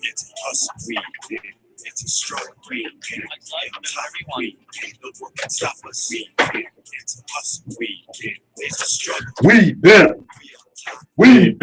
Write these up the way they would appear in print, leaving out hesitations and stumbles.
It's us, it's a struggle, no work can stop us, it's us, it's a struggle. We been. No one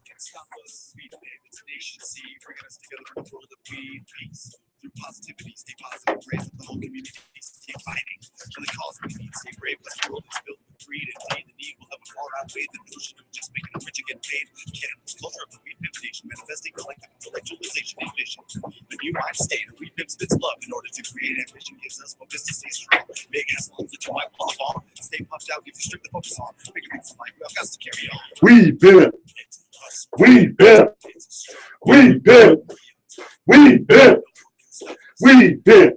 can stop us, it's a nation seed, bringing us together in the world of weed, peace. Through positivity, stay positive, raise up the whole community, stay fighting. For the cause we need, stay brave, because the world is filled with greed and pain. The need will have a far outweigh the notion of just making the rich and get paid. Cannabis culture of the weed pimp nation, manifesting collective intellectualization and vision. The new mind state of weed pimp spits love in order to create ambition, gives us focus to stay strong. Big ass lungs that you might pull on. Stay puffed out, gives you strength to focus on. Make it some life, we all got to carry on. We been. We been. We been. We been. We been.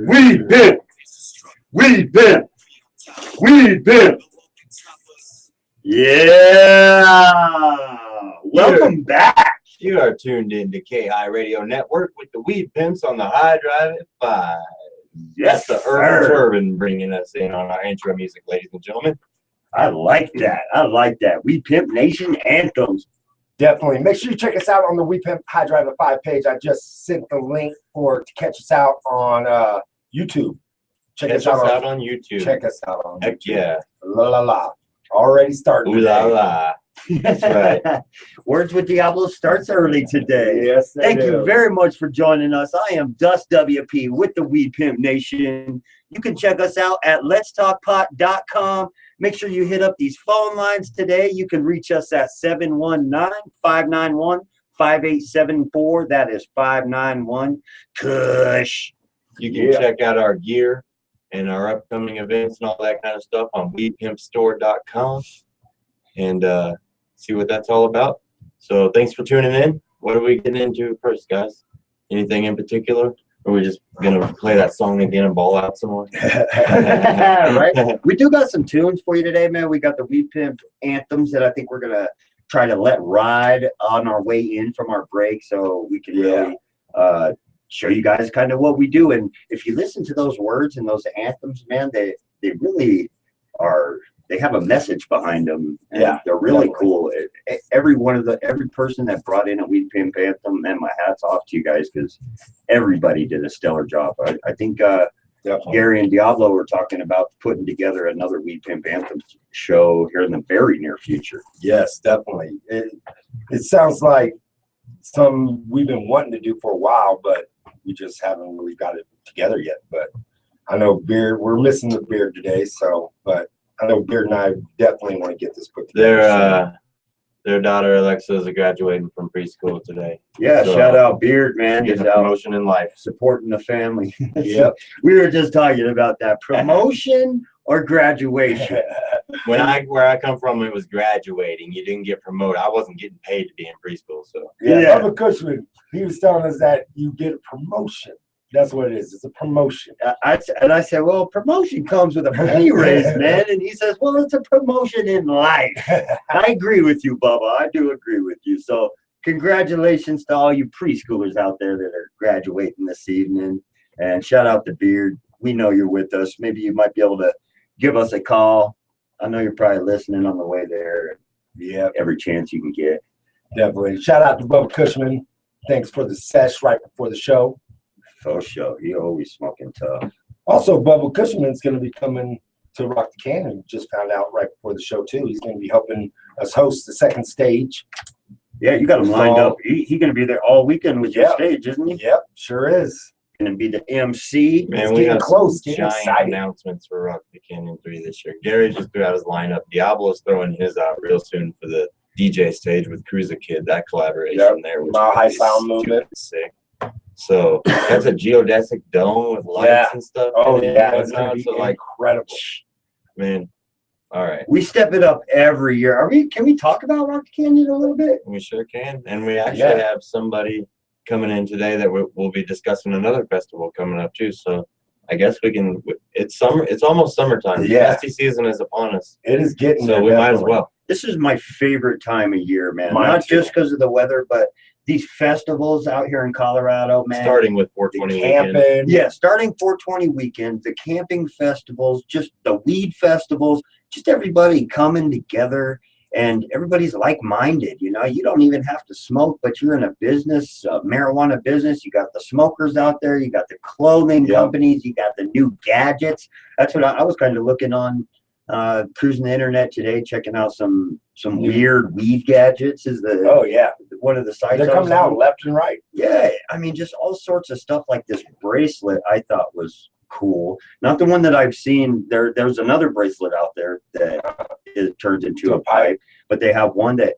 We been. We been. We been. Yeah. Welcome back. You are tuned in to KI Radio Network with the Weed Pimps on the High Drive at 5. Yes, That's the Urban Turban bringing us in on our intro music, ladies and gentlemen. I like that. I like that. We Pimp Nation anthems. Definitely. Make sure you check us out on the We Pimp High Drive at 5 page. I just sent the link to catch us out on YouTube. Check us out on YouTube. Check us out on Heck YouTube. yeah. La la la. Already started. Ooh la la. That's right. Words with Diablo starts early today. Yes, Thank you very much for joining us. I am Dust WP with the Weed Pimp Nation. You can check us out at letstalkpot.com. Make sure you hit up these phone lines today. You can reach us at 719-591-5874. That is 591 Kush. You can check out our gear and our upcoming events and all that kind of stuff on weedpimpstore.com and see what that's all about. So thanks for tuning in. What are we getting into first, guys? Anything in particular? Or are we just going to play that song again and ball out some more? Right? We do got some tunes for you today, man. We got the Weed Pimp anthems that I think we're going to try to let ride on our way in from our break so we can really show you guys kind of what we do. And if you listen to those words and those anthems, man, they really are, they have a message behind them. And they're really cool. Every person that brought in a Weed Pimp anthem, man, my hat's off to you guys, because everybody did a stellar job. I think Gary and Diablo were talking about putting together another Weed Pimp anthem show here in the very near future. Yes, definitely. It sounds like some we've been wanting to do for a while, but we just haven't really got it together yet. But I know Beard, we're missing the Beard today, but I know Beard and I definitely want to get this put together. Their daughter Alexa is graduating from preschool today. Yeah, so, shout out Beard, man. Getting a promotion in life. Supporting the family. Yep. We were just talking about that. Promotion or graduation? Where I come from, it was graduating. You didn't get promoted. I wasn't getting paid to be in preschool. So Bubba Cushman, he was telling us that you get a promotion. That's what it is. It's a promotion. I said, well, promotion comes with a pay raise, man. And he says, well, it's a promotion in life. I agree with you, Bubba. I do agree with you. So congratulations to all you preschoolers out there that are graduating this evening. And shout out to Beard. We know you're with us. Maybe you might be able to give us a call. I know you're probably listening on the way there. Yeah. Every chance you can get. Definitely. Shout out to Bubba Cushman. Thanks for the sesh right before the show. For sure. He always smoking tough. Also, Bubba Cushman's going to be coming to Rock the Cannon. Just found out right before the show, too. He's going to be helping us host the second stage. Yeah, you got him lined up. He's going to be there all weekend with your stage, isn't he? Yep, sure is. Going to be the MC. Man, we have close. Giant announcements for Rock the Canyon 3 this year. Gary just threw out his lineup. Diablo's throwing his out real soon for the DJ stage with Cruiser Kid. That collaboration there. Mile High Sound Movement. Sick. So that's a geodesic dome with lights and stuff. Oh, yeah. It's going to be incredible. Man, all right. We step it up every year. Can we talk about Rock the Canyon a little bit? We sure can. And we actually have somebody coming in today that we'll be discussing another festival coming up too. So I guess we can. It's summer. It's almost summertime. Yeah. Festy season is upon us. It is getting so we might as well. This is my favorite time of year, man. Mine Not too. just because of the weather, but these festivals out here in Colorado, man. Starting with The 420 weekend. camping. Yeah, starting 420 weekend, the camping festivals, just the weed festivals, just everybody coming together, and everybody's like-minded. You know, you don't even have to smoke, but you're in a business, marijuana business. You got the smokers out there, you got the clothing Yep. companies, you got the new gadgets. That's what I was kind of looking on, cruising the internet today, checking out some weird weed gadgets. Is the Oh yeah, one of the sites they're I was coming out on. left and right. Yeah, I mean, just all sorts of stuff like this bracelet I thought was cool. Not the one that I've seen. There's another bracelet out there that turns into a pipe, but they have one that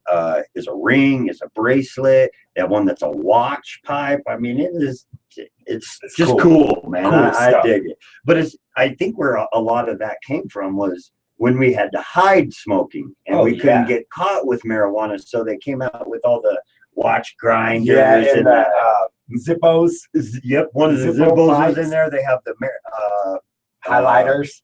is a ring, is a bracelet. They have one that's a watch pipe. I mean, it's just cool, man. Cool I stuff. dig it. But I think where a lot of that came from was when we had to hide smoking and Oh, we couldn't yeah. get caught with marijuana, so they came out with all the watch grinders Yeah, and and the Zippos, yep, one of the Zippo Zippos was pipes. in there. They have the highlighters.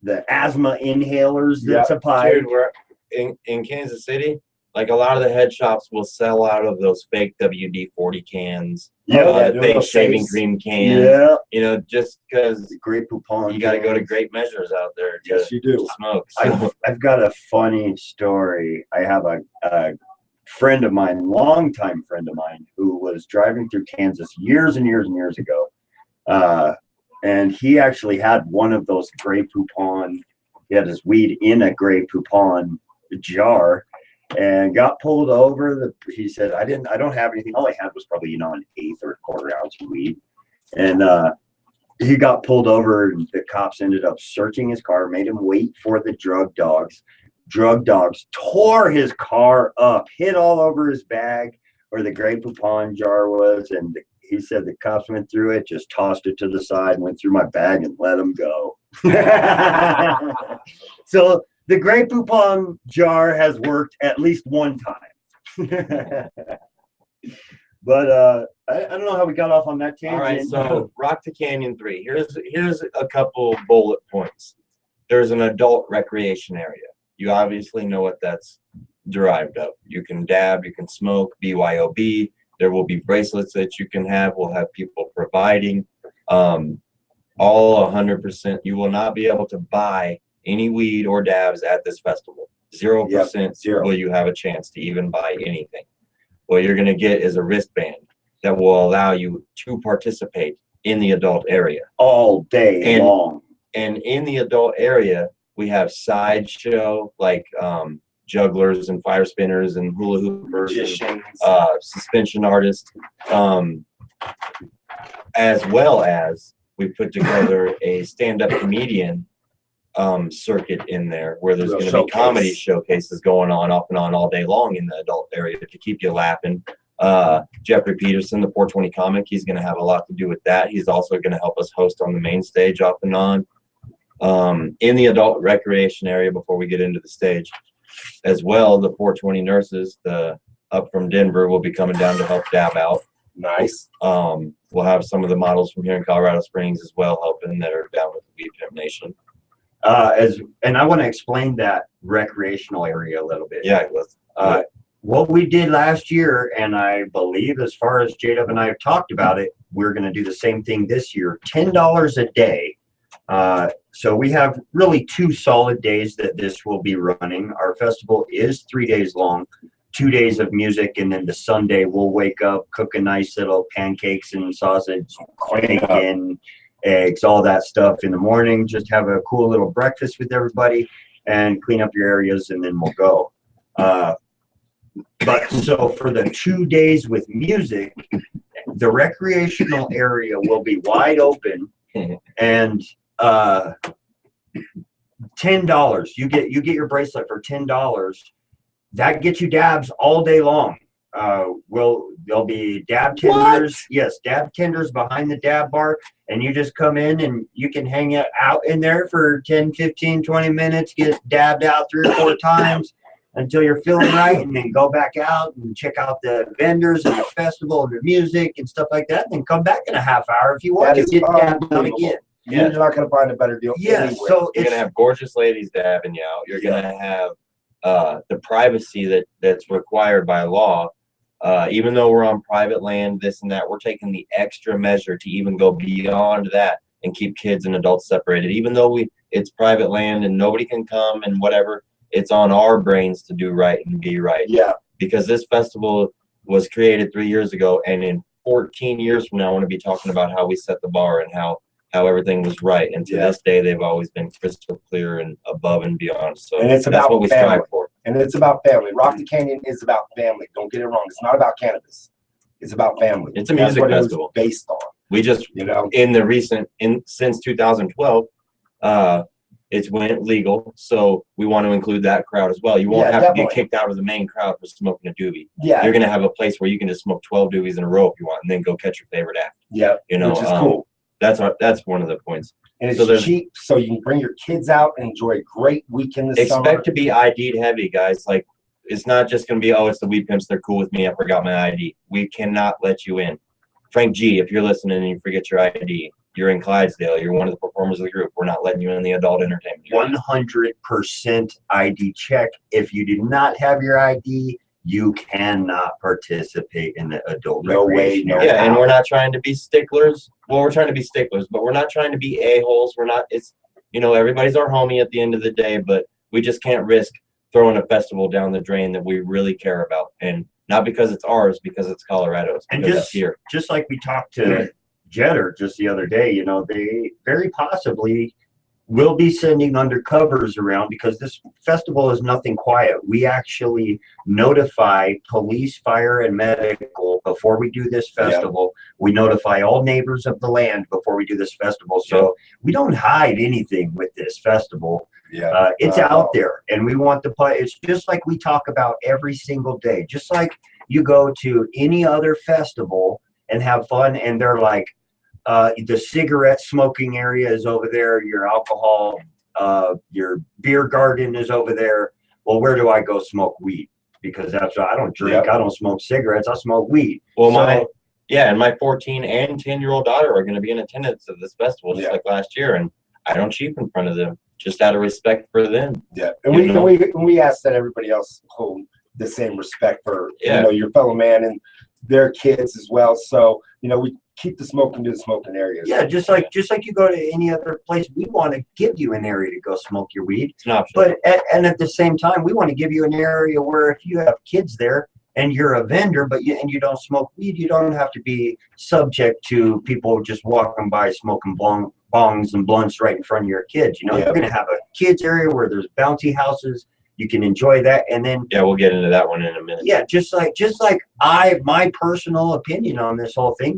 the asthma inhalers. That's a pipe. Dude, we're in Kansas City. Like a lot of the head shops will sell out of those fake WD-40 cans, Yeah, the the fake little shaving face. cream cans. Yeah, You know, just because the Great Poupon. you got to go to cans. great measures out there to, Yes, you do. to smoke. So, I've got a funny story. I have a friend of mine, longtime friend of mine, who was driving through Kansas years and years and years ago. And he actually had one of those Grey Poupon. He had his weed in a Grey Poupon jar and got pulled over. He said, I don't have anything. All I had was probably, an eighth or a quarter ounce of weed. And he got pulled over, and the cops ended up searching his car, made him wait for the drug dogs. Drug dogs tore his car up, hit all over his bag where the Grey Poupon jar was. And he said the cops went through it, just tossed it to the side, and went through my bag and let him go. So the Grey Poupon jar has worked at least one time. But I don't know how we got off on that tangent. all right, so Rock to Canyon 3. Here's a couple bullet points. There's an adult recreation area. You obviously know what that's derived of. You can dab, you can smoke, BYOB. There will be bracelets that you can have. We'll have people providing all 100%. You will not be able to buy any weed or dabs at this festival. 0% zero. will you have a chance to even buy anything. What you're going to get is a wristband that will allow you to participate in the adult area. all day And- long. And in the adult area, we have sideshow like jugglers and fire spinners and hula hoopers and Magicians. suspension artists, as well as we put together a stand-up comedian circuit in there where there's Little going to be comedy showcase. showcases going on off and on all day long in the adult area to keep you laughing. Jeffrey Peterson, the 420 comic, he's going to have a lot to do with that. He's also going to help us host on the main stage off and on. In the adult recreation area before we get into the stage. As well, the 420 nurses, up from Denver, will be coming down to help dab out. Nice. We'll have some of the models from here in Colorado Springs as well helping that are down with the Weed Pimp Nation. And I want to explain that recreational area a little bit. Yeah, let's, What we did last year, and I believe as far as J-Dub and I have talked about it, we're going to do the same thing this year. $10 a day. So we have really 2 solid days that this will be running. Our festival is 3 days long, 2 days of music, and then the Sunday we'll wake up, cook a nice little pancakes and sausage, bacon, eggs, all that stuff in the morning. Just have a cool little breakfast with everybody and clean up your areas, and then we'll go. But so for the 2 days with music, the recreational area will be wide open, and $10. You get your bracelet for $10. That gets you dabs all day long. There'll be dab tenders. What? Yes, dab tenders behind the dab bar, and you just come in and you can hang out in there for 10, 15, 20 minutes, get dabbed out 3 or 4 times until you're feeling right, and then go back out and check out the vendors and the festival and the music and stuff like that, and then come back in a half hour if you want That to is get dabbed out unbelievable. again. Yeah. You're not going to find a better deal. Yeah, anywhere. so you're it's gonna have gorgeous ladies dabbing you out. You're gonna have the privacy that's required by law Even though we're on private land, this and that, we're taking the extra measure to even go beyond that and keep kids and adults separated. Even though it's private land and nobody can come and whatever, it's on our brains to do right and be right. Yeah. Because this festival was created 3 years ago, and in 14 years from now, I want to be talking about how we set the bar and how everything was right. And to this day, they've always been crystal clear and above and beyond. So And it's that's about what we family. strive for. And it's about family. Rocky Canyon is about family. Don't get it wrong. It's not about cannabis. It's about family. It's a That's music what it was festival. based on. We just, You know, since 2012, it's went legal. So we want to include that crowd as well. You won't Yeah, have to definitely. get kicked out of the main crowd for smoking a doobie. yeah, You're going to have a place where you can just smoke 12 doobies in a row if you want, and then go catch your favorite act. yeah, You know, which is cool. That's one of the points. And it's so there's- cheap, so you can bring your kids out and enjoy a great weekend this Expect summer. to be ID'd heavy, guys. Like, it's not just going to be, oh, it's the Weed Pimps. They're cool with me. I forgot my ID. We cannot let you in. Frank G, if you're listening and you forget your ID, you're in Clydesdale. You're one of the performers of the group. We're not letting you in the adult entertainment. 100% ID check. If you do not have your ID, you cannot participate in the adult No way, recreation no area. Yeah, and we're not trying to be sticklers. Well, we're trying to be sticklers, but we're not trying to be a-holes. We're not, it's, everybody's our homie at the end of the day, but we just can't risk throwing a festival down the drain that we really care about. And not because it's ours, because it's Colorado's, And because it's here. just like we talked to Jetter just the other day, they very possibly will be sending undercovers around because this festival is nothing quiet. We actually notify police, fire, and medical before we do this festival. We notify all neighbors of the land before we do this festival. So we don't hide anything with this festival. Yeah, It's out there, and we want the play. It's just like we talk about every single day. Just like you go to any other festival and have fun, and they're like, the cigarette smoking area is over there. Your alcohol, your beer garden is over there. Well, where do I go smoke weed? Because that's I don't drink. Yep. I don't smoke cigarettes. I smoke weed. Well, So- and my 14 and 10-year-old daughter are going to be in attendance of this festival, just like last year. And I don't cheap in front of them, just out of respect for them. yeah. And You know? we ask that everybody else hold the same respect for Yeah. your fellow man and their kids as well. So we keep the smoking to the smoking areas. Yeah, just like you go to any other place, we want to give you an area to go smoke your weed. It's an option. But at the same time, we want to give you an area where if you have kids there and you're a vendor, but you don't smoke weed, you don't have to be subject to people just walking by smoking bongs and blunts right in front of your kids. You're going to have a kids area where there's bouncy houses. You can enjoy that, and then Yeah, we'll get into that one in a minute. yeah, just like my personal opinion on this whole thing,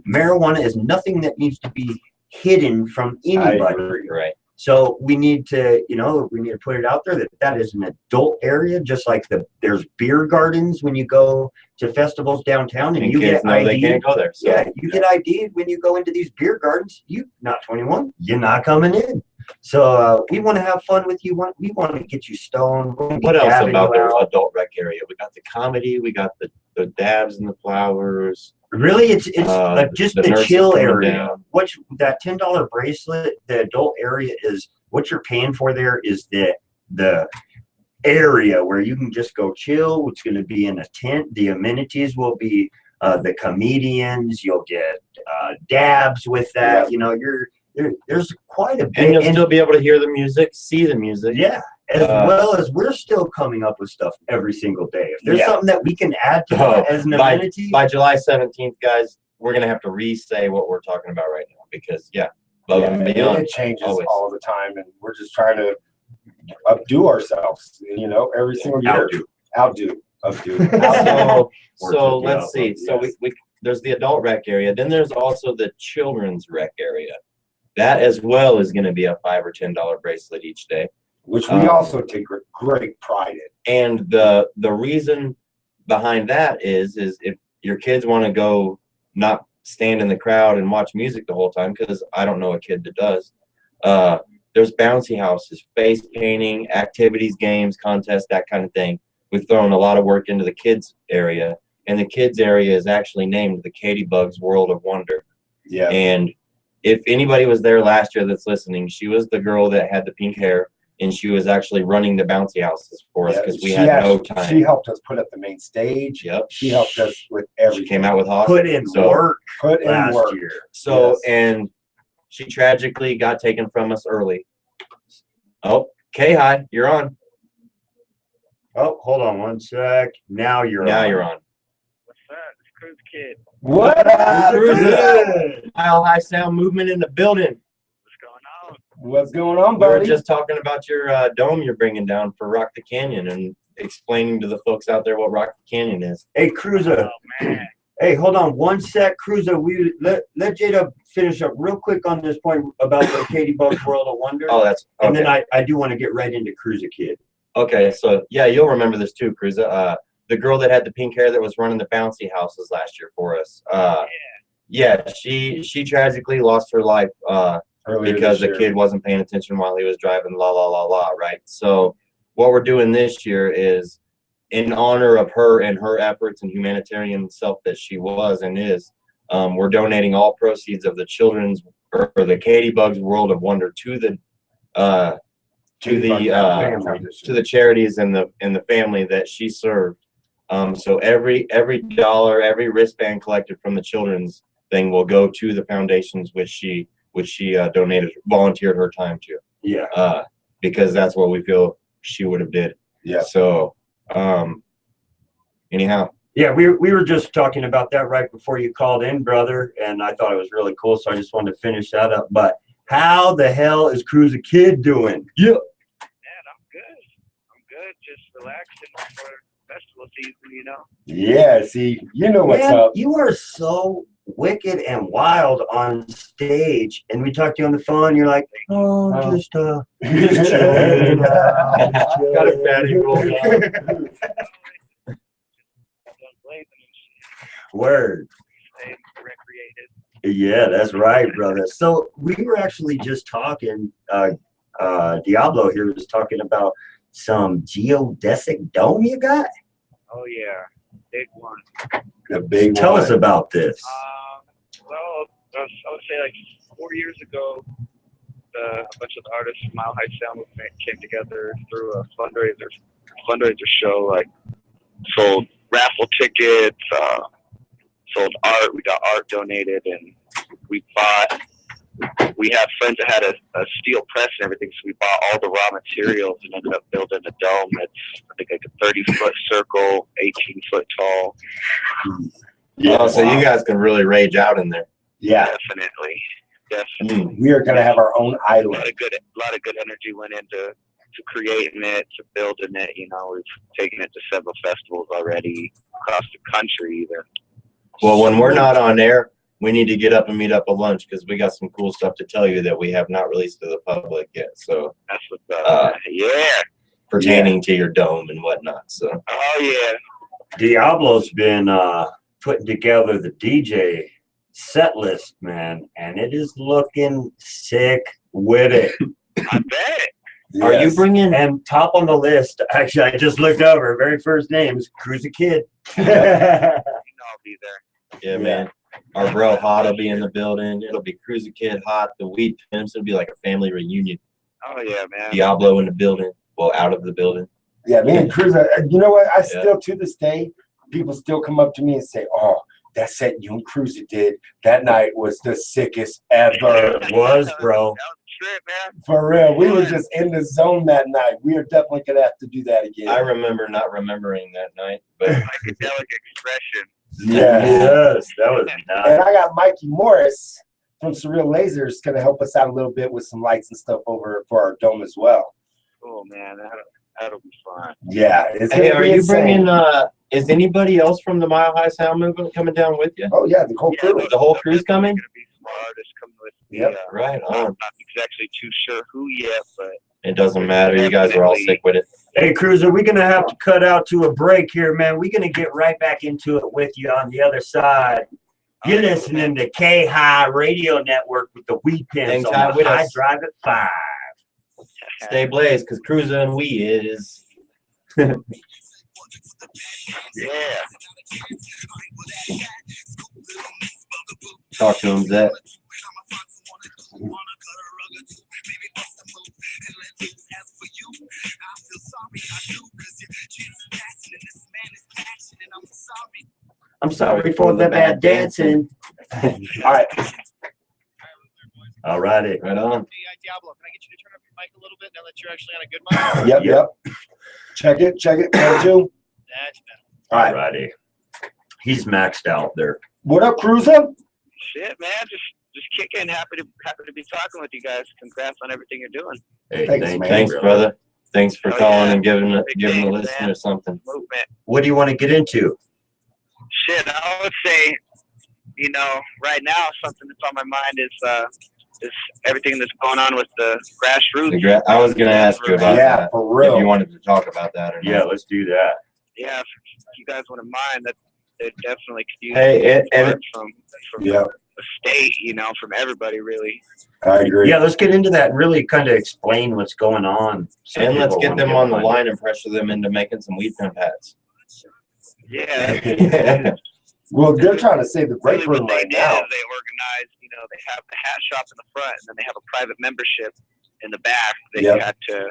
marijuana is nothing that needs to be hidden from I anybody. agree. Right. So we need to, put it out there that is an adult area, just like there's beer gardens when you go to festivals downtown, and And you kids get know they ID'd. can't go there. So. Yeah, you get ID'd when you go into these beer gardens. You not 21, you're not coming in. So we want to have fun with you. We want to get you stoned. We wanna be What else dabbing about you the out. adult rec area? We got the comedy, we got the dabs and the flowers. Really, it's just the the nurses chill coming area. down. That $10 bracelet, the adult area is what you're paying for. There is the area where you can just go chill. It's going to be in a tent. The amenities will be the comedians. You'll get dabs with that. There's quite a bit. And you'll still be able to hear the music, see the music. Yeah, as well as we're still coming up with stuff every single day. If there's something that we can add to Oh, it as an amenity, By July 17th, guys, we're going to have to re-say what we're talking about right now because, above and beyond. It changes always. all the time, and we're just trying to updo ourselves. Every single year. Updo. So let's see. So we there's the adult rec area. Then there's also the children's rec area. That as well is going to be a $5 or $10 bracelet each day. Which we also take great pride in. And the reason behind that is if your kids want to go not stand in the crowd and watch music the whole time, because I don't know a kid that does. There's bouncy houses, face painting, activities, games, contests, that kind of thing. We've thrown a lot of work into the kids area, and the kids area is actually named the Katie Bugs World of Wonder. Yeah. And if anybody was there last year that's listening, she was the girl that had the pink hair and she was actually running the bouncy houses for us Yeah, because we she had no actually- time. She helped us put up the main stage. Yep. She helped us with She everything. came out with Haas. Put in So- work Put in last work. year. So, Yes. and she tragically got taken from us early. Oh, K-High, you're on. Oh, hold on one sec. Now you're Now on. you're on. What's that? It's Cruise Kid. What up? Cruising. Mile High Sound Movement in the building. What's going on? What's going on, We were buddy? just talking about your dome you're bringing down for Rock the Canyon and explaining to the folks out there what Rock the Canyon is. Hey, Cruiser. Oh, man. Hey, hold on one sec, Cruiser. We let Jada finish up real quick on this point about the Katie Bug's World of Wonder. Oh, that's okay. And then I do want to get right into Cruiser Kid. Okay, so yeah, you'll remember this too, Cruza. The girl that had the pink hair that was running the bouncy houses last year for us. Yeah, she tragically lost her life Earlier because this the year. kid wasn't paying attention while he was driving. La la la la. Right. So what we're doing this year is in honor of her and her efforts and humanitarian self that she was and is. We're donating all proceeds of the children's or the Katie Bug's World of Wonder to the to the charities and the family that she served. So every dollar, every wristband collected from the children's thing will go to the foundations which she donated, volunteered her time to. Yeah. Because that's what we feel she would have did. Yeah. So, anyhow, Yeah, we were just talking about that right before you called in, brother, and I thought it was really cool, so I just wanted to finish that up. But how the hell is Cruiser Kid doing? Yeah. Man, I'm good. I'm good. Just relaxing for festival season, you know? Yeah, see, you know what's Man, up. you are so wicked and wild on stage, and we talked to you on the phone. You're like, oh, just chilling. got a fatty roll out. Done blazing and shit. Word. Staying recreated. Yeah, that's right, brother. So we were actually just talking. Diablo here was talking about some geodesic dome you got. Oh, yeah. Big one. The big Tell one. us about this. Well, I would say like 4 years ago, a bunch of the artists from Mile High Sound Movement came together through a fundraiser show, like sold raffle tickets, sold art. We got art donated, and we had friends that had a steel press and everything, so we bought all the raw materials and ended up building a dome that's, I think, like a 30-foot circle, 18-foot tall. Yeah, Oh, so wow. you guys can really rage out in there. Yeah, Definitely. we are gonna have our own A island. lot of good energy went into creating it, to building it. You know, we've taken it to several festivals already across the country. Even. Well, when we're not on air, we need to get up and meet up at lunch because we got some cool stuff to tell you that we have not released to the public yet. So That's what's up. Yeah. pertaining to your dome and whatnot. So Oh yeah. Diablo's been putting together the DJ set list, man, and it is looking sick with it. I bet. are you Yes. bringing? And top on the list, actually, I just looked over. Very first name is Cruiser Kid. You know I'll be there. Yeah, man. Our bro Hot will be in the building. It'll be Cruiser Kid, Hot, the Weed Pimps. It'll be like a family reunion. Oh yeah, man. Diablo in the building. Well, out of the building. Yeah, me and Cruz, you know what? I Yeah. still, to this day, people still come up to me and say, oh, that set you and Cruiser did that night was the sickest ever. It was, bro. That was a trip, man. For real. We were just in the zone that night. We are definitely going to have to do that again. I remember not remembering that night, but Psychedelic expression. Yeah. Yes, that was nice. And I got Mikey Morris from Surreal Lasers going to help us out a little bit with some lights and stuff over for our dome as well. Oh man, that'll be fun. Yeah. It's hey, gonna are be you insane. bringing? Is anybody else from the Mile High Sound Movement coming down with you? Oh, yeah, the whole crew. The whole crew's coming? There's gonna be some artists coming with me. Yep. Right I'm on. not exactly too sure who yet, but It doesn't matter. You guys are all sick with it. Hey, Cruiser, we're going to have to cut out to a break here, man. We're going to get right back into it with you on the other side. You're listening to K-High Radio Network with the Weed Pimps Hang on tight the with High us. Drive at 5. Stay blazed, because Cruiser and we is. yeah. Talk to him, Zach. I'm sorry for the bad dancing. All right. All righty. Right on. Hey, Diablo, can I get you to turn up your mic a little bit now that you're actually on a good mic? Yep. Check it. 1, 2. That's better. All right. Righty. He's maxed out there. What up, Cruiser? Shit, man, just kicking. Happy to be talking with you guys. Congrats on everything you're doing. Hey, Thanks, thank man. you, Thanks, brother. brother. Thanks for Oh, calling yeah. and giving the Big things, listener man. something. Movement. What do you want to get into? Shit, I would say, right now something that's on my mind is everything that's going on with the grassroots. I was gonna ask you about Yeah, that. for If you real. wanted to talk about that or not. Yeah, let's do that. Yeah, if you guys wouldn't mind, that they definitely could use Hey, support from Yeah, the state, from everybody really. I agree. Yeah, let's get into that and really kind of explain what's going on. so And let's people get wanna them on the behind line and pressure them into making some weed pimp hats. Yeah. Yeah. Well, they're trying to save the Really break room what they right did now. is they organized, they have the hat shop in the front, and then they have a private membership in the back that Yep. you had to,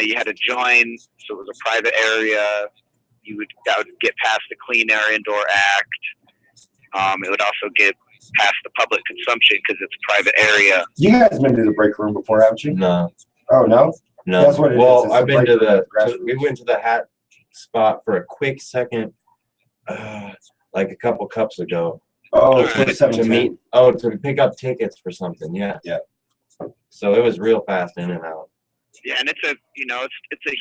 you had to join. So it was a private area. That would get past the Clean Air Indoor Act. It would also get past the public consumption because it's a private area. You guys been to the break room before, haven't you? No, Oh, no? no. That's what it is. Well, It's I've a been to break room, grassroots. we went to the hat spot for a quick second, like a couple cups ago. Oh, Alright. To 27. meet, to pick up tickets for something. Yeah. Yeah. So it was real fast in and out. Yeah, and it's a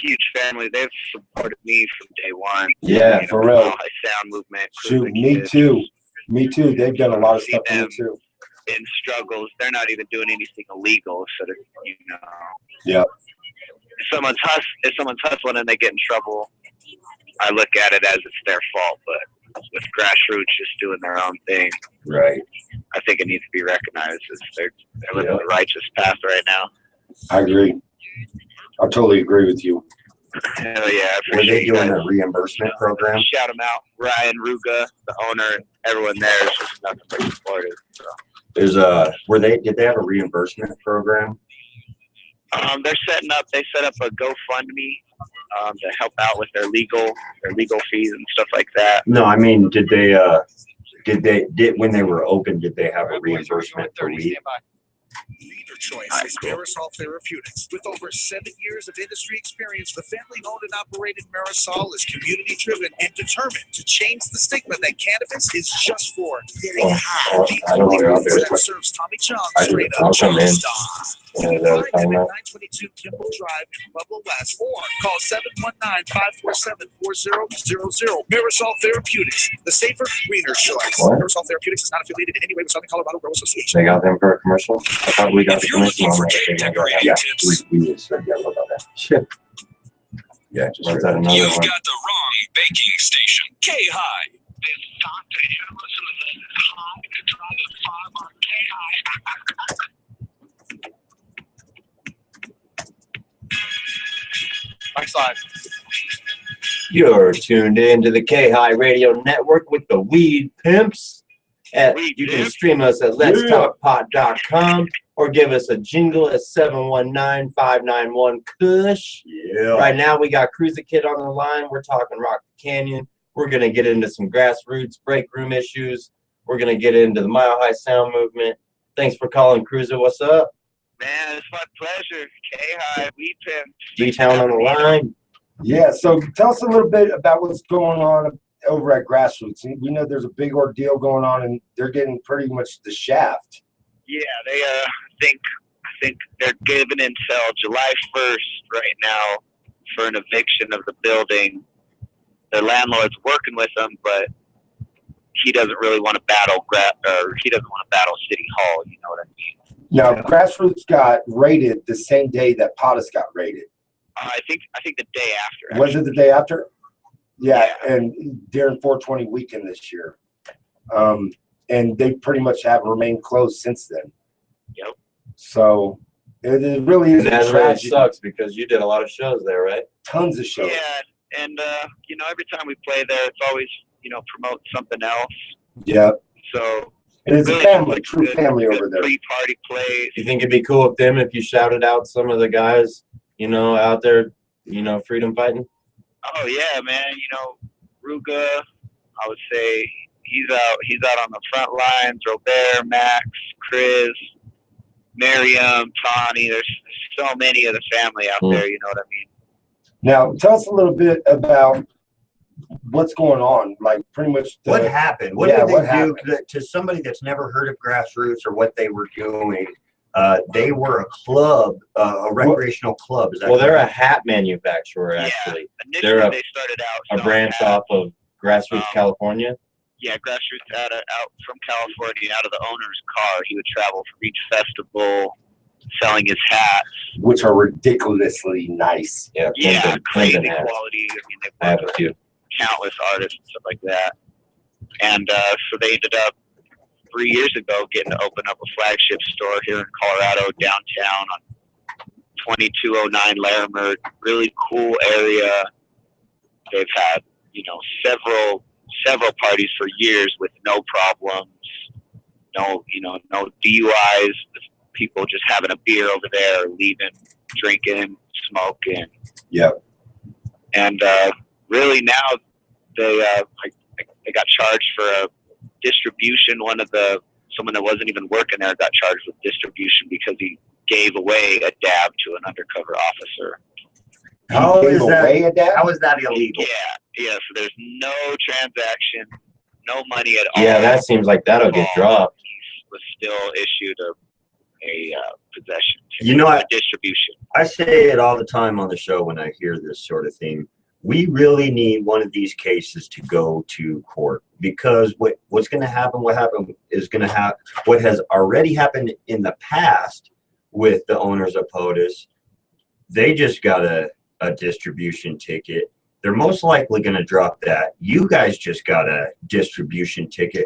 huge family. They've supported me from day one. Yeah, for the real. Mile High Sound movement. Shoot, Cruising me Kids, too. Me too. They've done a lot of stuff for me them too. in struggles. They're not even doing anything illegal. So that, Yeah. If someone's hustling and they get in trouble, I look at it as it's their fault. But with grassroots just doing their own thing, Right. I think it needs to be recognized as they're living the righteous path right now. I agree. I totally agree with you. Hell yeah! I Were appreciate they you doing guys. a reimbursement program? Shout them out, Ryan Ruga, the owner, everyone there is just nothing but supportive. So. Did they have a reimbursement program? They set up a GoFundMe to help out with their legal fees and stuff like that. No, I mean, when they were open, did they have a reimbursement for weed? Leader choice is Marisol Therapeutics. With over 7 years of industry experience, the family-owned and operated Marisol is community-driven and determined to change the stigma that cannabis is just for getting high. The I don't know only where out there, business that but serves Tommy Chong I do. straight I'll up come in. Stop. Yeah, Find that was them fine, at man. 922 Kimball Drive in Pueblo West or call 719-547-4000. Marisol Therapeutics, the safer, greener choice. What? Marisol Therapeutics is not affiliated in any way with Southern Colorado Grow Association. They got them for a commercial. I thought we got If the you're commercial looking on for that. cake They decorating got tips, We just said yeah about that. Shit. Yeah, just was that another You've one? got the wrong baking station. K-High. next slide. You're tuned in to the K-High Radio Network with the Weed Pimps. You can stream us at letstalkpot.com or give us a jingle at 719-591-KUSH. Yeah. Right now, we got Cruiser Kid on the line. We're talking Rock Canyon. We're going to get into some grassroots break room issues. We're going to get into the Mile High Sound movement. Thanks for calling, Cruiser. What's up? Man, it's my pleasure. K-High, Weed Pimp. D-Town on the line. Yeah, so tell us a little bit about what's going on over at Grassroots. We know there's a big ordeal going on, and they're getting pretty much the shaft. Yeah, they think they're given until July 1st right now for an eviction of the building. Their landlord's working with them, but he doesn't really want to battle City Hall. You know what I mean? Now, Grassroots got raided the same day that Pottas got raided. I think the day after. Was it the day after? Yeah, and during 420 weekend this year. And they pretty much have remained closed since then. Yep. So it really is And a that really tragedy. sucks because you did a lot of shows there, right? Tons of shows. Yeah, and every time we play there, it's always promote something else. Yeah. So It's a really family, just true good- family good over there. Pre-party plays. You think it'd be cool with them if you shouted out some of the guys, out there, freedom fighting? Oh yeah, man. Ruga, I would say he's out on the front lines. Robert, Max, Chris, Miriam, Tawny. There's so many of the family out there. You know what I mean? Now, tell us a little bit about what's going on. Like, pretty much. What happened? What Yeah, did what they happened? do to somebody that's never heard of Grassroots or what they were doing? They were a club, a recreational club. Is that Well, they're a correct? hat manufacturer, Yeah. actually. Initially, They're they started out A selling branch hats. off of Grassroots, California. Yeah, Grassroots out from California, out of the owner's car. He would travel from each festival selling his hats. Which are ridiculously nice. Yeah, Yeah, Clinton crazy hats. quality. I mean, they've I have worked a few. with countless artists and stuff like that. And so they ended up 3 years ago getting to open up a flagship store here in Colorado, downtown on 2209 Larimer. Really cool area. They've had, several parties for years with no problems. No DUIs. People just having a beer over there, leaving, drinking, smoking. Yep. And really now they got charged for a distribution. Someone that wasn't even working there got charged with distribution because he gave away a dab to an undercover officer. How He gave is that- away a dab? How is that illegal? Yeah. So there's no transaction, no money at all. Yeah, that seems like that'll get dropped. He was still issued a possession. You know, a distribution. I say it all the time on the show when I hear this sort of thing. We really need one of these cases to go to court, because what's going to happen, what has already happened in the past with the owners of POTUS. They just got a distribution ticket. They're most likely going to drop that. You guys just got a distribution ticket.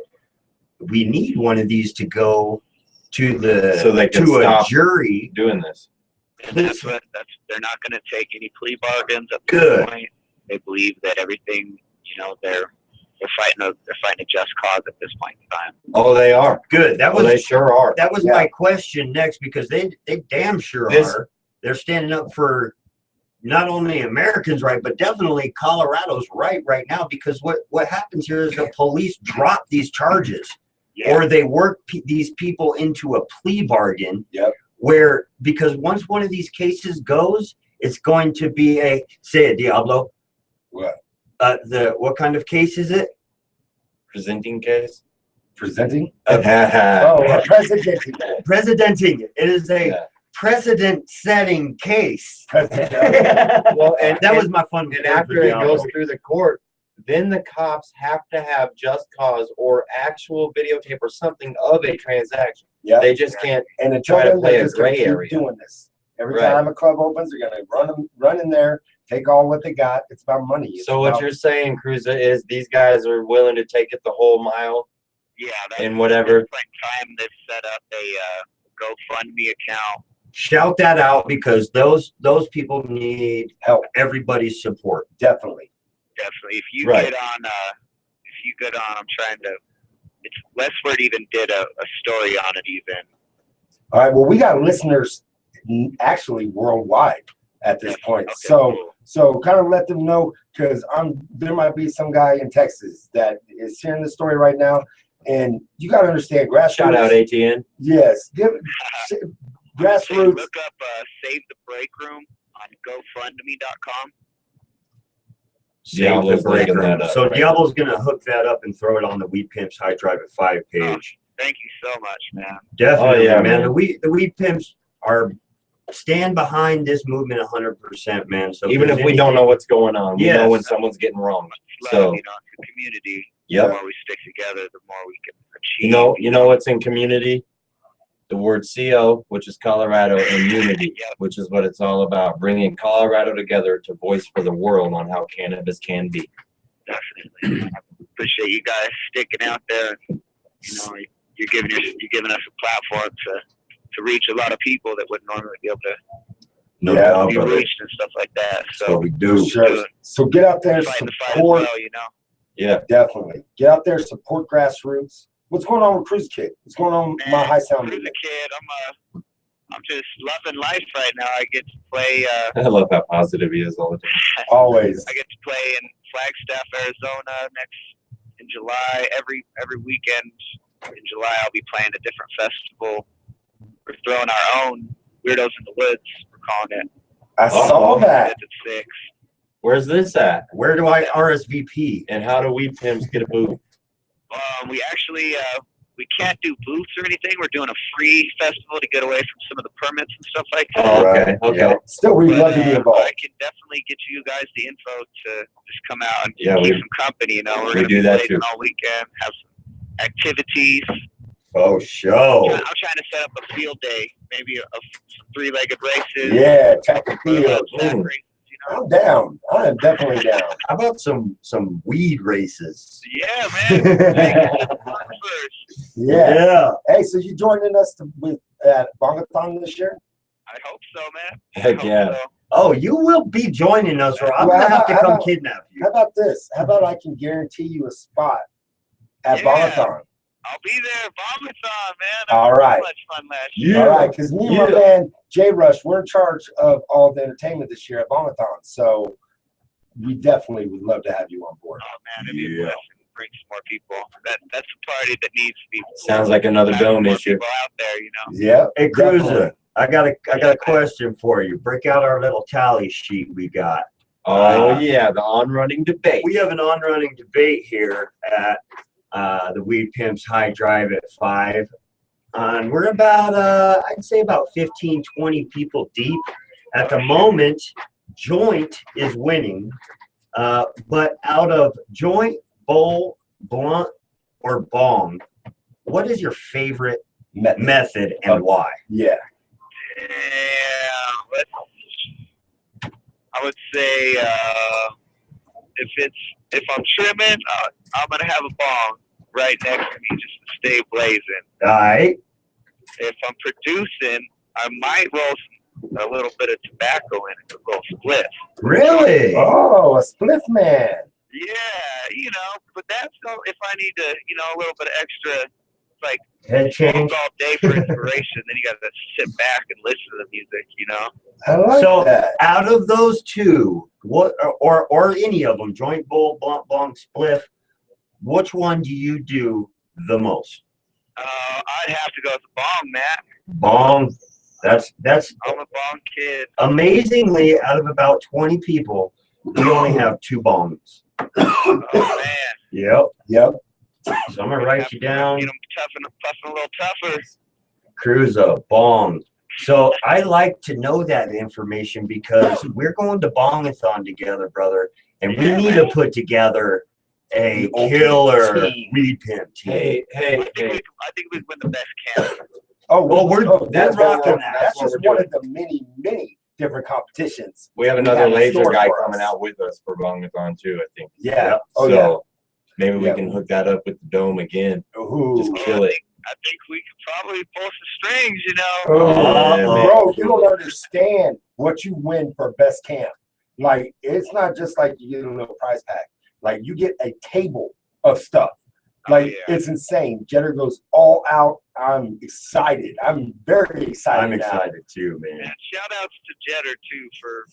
We need one of these to go to So they can to a stop jury. doing this. And they're not going to take any plea bargains at this Good. point. They believe that everything, they're fighting a just cause at this point in time. Oh, they are. Good. That Well, was they sure are. That was Yeah. my question next, because they damn sure This- are. They're standing up for not only Americans' right, but definitely Colorado's right now, because what happens here is the police drop these charges, or they work these people into a plea bargain. Yep. Because once one of these cases goes, it's going to be say it, Diablo. What? What kind of case is it? Presenting case. Presenting? Yeah. Oh, presenting. Precedenting. It is a Yeah. precedent-setting case. Well, and that was my fun. And after it goes through the court, then the cops have to have just cause or actual videotape or something of a transaction. Yeah. They just can't. And until try to then, play they're a just gonna gray keep area. doing this. Every Right. time a club opens, they're gonna run in there, take all what they got. It's about money. It's So what about- you're saying, Cruza, is these guys are willing to take it the whole mile Yeah, and whatever. At this point in time, they've set up a GoFundMe account. Shout that out, because those people need help, everybody's support. definitely. Definitely. If you Right. get on, I'm trying to. It's Westward even did a story on it even. All right. Well, we got listeners actually worldwide at this point. Okay, So cool. So kind of let them know, because there might be some guy in Texas that is hearing the story right now, and you got to understand grassroots. Shout out ATN. Yes, Hey, grassroots. look up Save the Break Room on GoFundMe.com. Yeah, Save the let's break look room. that up So right Diablo's gonna hook that up and throw it on the Weed Pimps High Drive at 5 page. Thank you so much, man. Definitely, yeah, man. man. The Weed Pimps stand behind this movement 100%, man. So if Even there's if we don't anything- know what's going on, we know Yes. when someone's getting wrong. Love, So, it's a community. Yep. The more we stick together, the more we can achieve. you know what's in community? The word CO, which is Colorado, and unity, Yep. which is what it's all about, bringing Colorado together to voice for the world on how cannabis can be. Definitely. I appreciate you guys sticking out there. You're giving us a platform to reach a lot of people that wouldn't normally be able to No Yeah, doubt, be brother. reached and stuff like that. So So we do. Sure. So get out there, fighting the fight as support. well, Yeah. Definitely get out there, support grassroots. What's going on with Cruise Kid? What's going on with my high sound Cruise movement? a kid, I'm just loving life right now. I get to play. I love how positive he is all the time. Always. I get to play in Flagstaff, Arizona in July. Every weekend in July, I'll be playing a different festival. We're throwing our own Weirdos in the Woods. We're calling it. I saw that. It's at 6. Where's this at? Where do I RSVP? And how do we pimps get a booth? We actually we can't do booths or anything. We're doing a free festival to get away from some of the permits and stuff like that. Oh, okay, okay. Yeah. Still, we'd love to be I involved. can definitely get you guys the info to just come out and Yeah, keep we- some company. You know, we're we gonna do be that blazing too. all weekend, have some activities. Oh, show. I'm trying to set up a field day, maybe some 3-legged races. Yeah, track and field. Sack Mm. races, you know. I'm down. I am definitely down. How about some weed races? Yeah, man. Vegas is fun first. Yeah. Hey, so you joining us at Bongathon this year? I hope so, man. Heck I hope yeah. so. Oh, you will be joining us, or I'm Well, gonna have to how come about- kidnap you. How about this? How about I can guarantee you a spot at Yeah. Bongathon? I'll be there. Bongathon, man. All I had right. so much fun last year. Yeah. All right, because me and my Yeah. man Jay Rush, we're in charge of all the entertainment this year at Bongathon. So we definitely would love to have you on board. Oh man, it'd be a Yeah. blessing to bring some more people. That's a party that needs to be. Sounds like another having dome more issue. People out there, you know. Yeah. Hey, Cruiser, Definitely. I got a question for you. Break out our little tally sheet we got. Oh yeah, the on-running debate. We have an on-running debate here at the Weed Pimps High Drive at 5. And we're about, I'd say about 15, 20 people deep. At the moment, Joint is winning. But out of Joint, Bowl, Blunt, or Bong, what is your favorite method and why? Yeah. Yeah, I would say if I'm trimming, I'm gonna have a bong right next to me just to stay blazing. All right. If I'm producing, I might roll a little bit of tobacco in it, a little split. Really? Oh, a spliff man. Yeah, you know, but that's if I need to, you know, a little bit of extra, like Head change. work all day for inspiration. Then you got to sit back and listen to the music, you know. I like So that. out of those two, what or any of them, Joint, Bowl, Blunt, Bong, Spliff, which one do you do the most? I'd have to go with the bong, Matt. Bong. That's I'm a bong kid. amazingly out of about 20 people, we only have 2 bongs. Oh man, Yep. Yep. So I'm gonna write you down. Get them puffing a little tougher. Cruiser, bong. So I like to know that information because we're going to Bongathon together, brother, and we need to put together a The ultimate killer team. Weed Pimp team. Hey, I think we'd win the best camp. Oh, Well, we're that's rocking what that. That's That's what just we're one of the many different competitions. we have We another have in laser store guy for coming us. out with us for Bongathon too, I think. Yeah. Yep. Oh, so yeah. maybe we Yeah. can hook that up with the dome again. Ooh. Just kill it. I think we could probably pull some strings, you know. Oh, Yeah, bro, you don't understand what you win for best camp. Like, it's not just like you get a little prize pack. Like, you get a table of stuff. Like, Oh, yeah. it's insane. Jetter goes all out. I'm excited. I'm very excited. I'm now. excited too, man. And shout outs to Jetter too for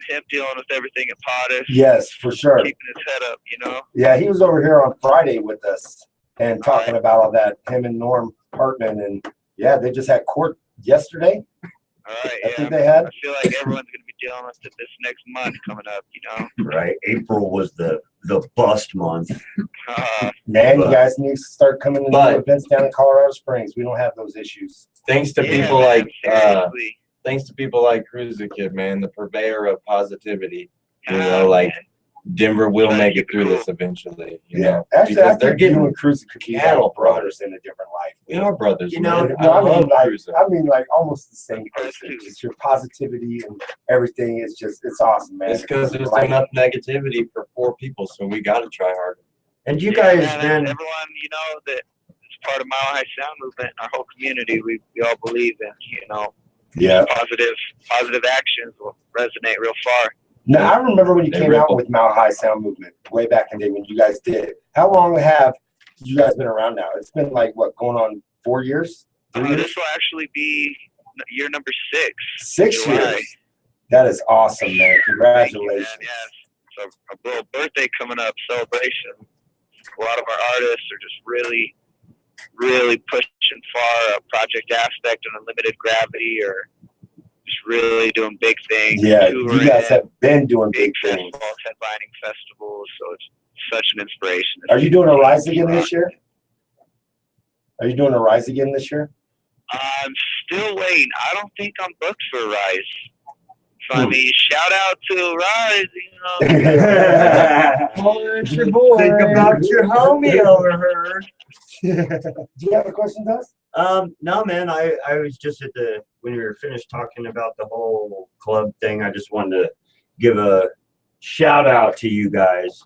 him dealing with everything at Potash. Yes, for sure. Keeping his head up, you know. Yeah, he was over here on Friday with us and talking about all that. Him and Norm Hartman, and yeah, they just had court yesterday. All right, I yeah. think they had. I feel like everyone's gonna be dealing with it this next month coming up, you know. Right? April was the bust month. Man, you But- guys need to start coming to But- new events down in Colorado Springs. We don't have those issues. Thanks to Yeah, people man, like seriously. thanks to people like Cruiser Kid, man, the purveyor of positivity. You Ah, know, like man. Denver will Glad make you it through cool. this eventually. You Yeah, know, actually, I because they're think you getting and Cruiser could be cattle brothers in a different life. we are brothers. You know, man. No, I love like, Cruiser. like almost the same Us person. too. Just your positivity and everything is just, it's awesome, man. It's because there's Like, enough negativity for 4 people, so we got to try harder. And you Yeah, guys man, then everyone, you know, that is part of Mile High Sound Movement, our whole community, we all believe in, you know, Yeah. positive actions will resonate real far. Now, I remember when you They came out ripple. with Mount High Sound Movement way back in the day when you guys did. How long have you guys been around now? It's been like, what, going on 4 years? 3 years? This will actually be year number 6. 6 July. years. That is awesome, man. Thank you, man. Congratulations. Yes. So a little birthday coming up, celebration. a lot of our artists are just really, really pushing far a project aspect and unlimited gravity, or just really doing big things. Yeah, you touring, guys have been doing big big things. festivals, headlining festivals. So it's such an inspiration. Are you doing a Rise Again this year? Are you doing a Rise Again this year? I'm still waiting. I don't think I'm booked for Rise. So, I mean, shout out to Rise, you know. Think about your homie over here. Do you have a question, Dust? No, man. I was just at when we were finished talking about the whole club thing. I just wanted to give a shout out to you guys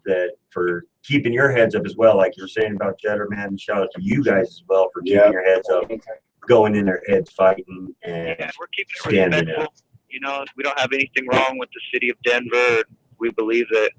for keeping your heads up as well, like you were saying about Jetter, man. Shout out to you guys as well for keeping your heads up, going in their heads, fighting, and Yeah, we're keeping it standing respectful. up. You know, we don't have anything wrong with the city of Denver. We believe that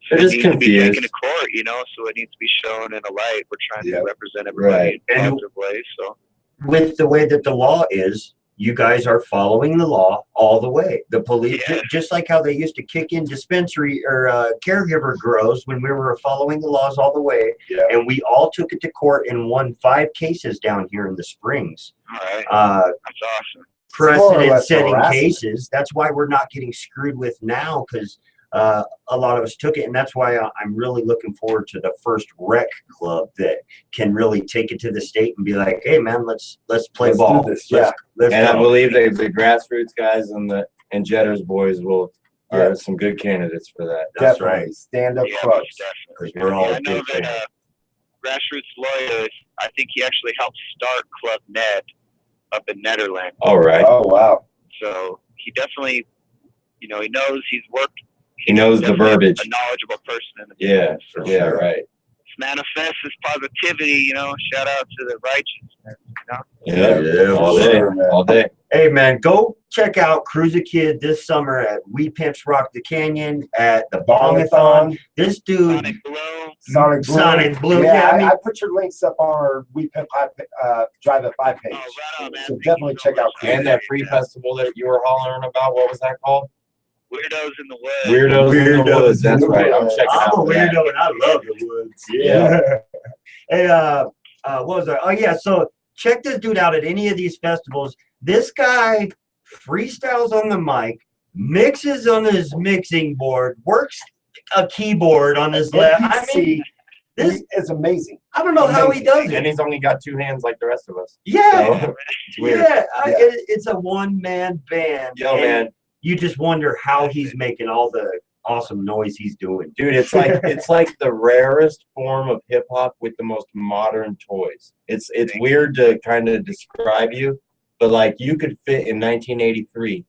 They're it just needs to be confused. taken to court, you know, so it needs to be shown in a light. We're trying Yeah. to represent everybody in And- positive ways. So With the way that the law is, you guys are following the law all the way. The police, Yeah. just like how they used to kick in dispensary or caregiver grows when we were following the laws all the way. Yeah. And we all took it to court and won 5 cases down here in the Springs. all right, That's that's awesome. more or precedent less setting harassment. cases. That's why we're not getting screwed with now, because a lot of us took it, and that's why I'm really looking forward to the first rec club that can really take it to the state and be like, hey man, let's play Let's do ball. this, Let's And I go. believe the grassroots guys and Jetter's boys are some good candidates for that. That's Definitely. right. Stand up Yeah, clubs. most definitely. Because we're all I know big fans. that Grassroots Lawyer, I think he actually helped start Club Ned up in Netherlands. All right. Oh wow. So he definitely, you know, he knows he's worked. He knows the definitely verbiage. A knowledgeable person in the Yeah. business. So Yeah. Right. it's manifest his positivity, you know. Shout out to the righteous. Yeah. Yeah, All for day. sure, man. All day. Hey man, go check out Cruiser Kid this summer at We Pimps Rock the Canyon at the Bongathon. Bongathon, This dude, Sonic Bloom. Sonic Bloom. Sonic Bloom, Yeah, yeah, I mean- I put your links up on our We Pimp Drive at 5 page. Oh, right on, man. So Thank definitely you so check out much. Cruiser. And that free festival that you were hollering about, what was that called? Weirdos in the Woods. Weirdos in the Weirdos Woods. That's in the right. I'm Woods. checking I'm out a for that. weirdo and I love the woods. Yeah. Hey, what was that? Oh yeah, so check this dude out at any of these festivals. This guy freestyles on the mic, mixes on his mixing board, works a keyboard on his left. I mean, this is amazing. I don't know how he does And it. he's only got 2 hands like the rest of us. Yeah, So, it's weird. it's a one-man band. Yo, and man. you just wonder how he's making all the awesome noise he's doing. Dude, it's like the rarest form of hip hop with the most modern toys. It's weird to kind of describe you, but like you could fit in 1983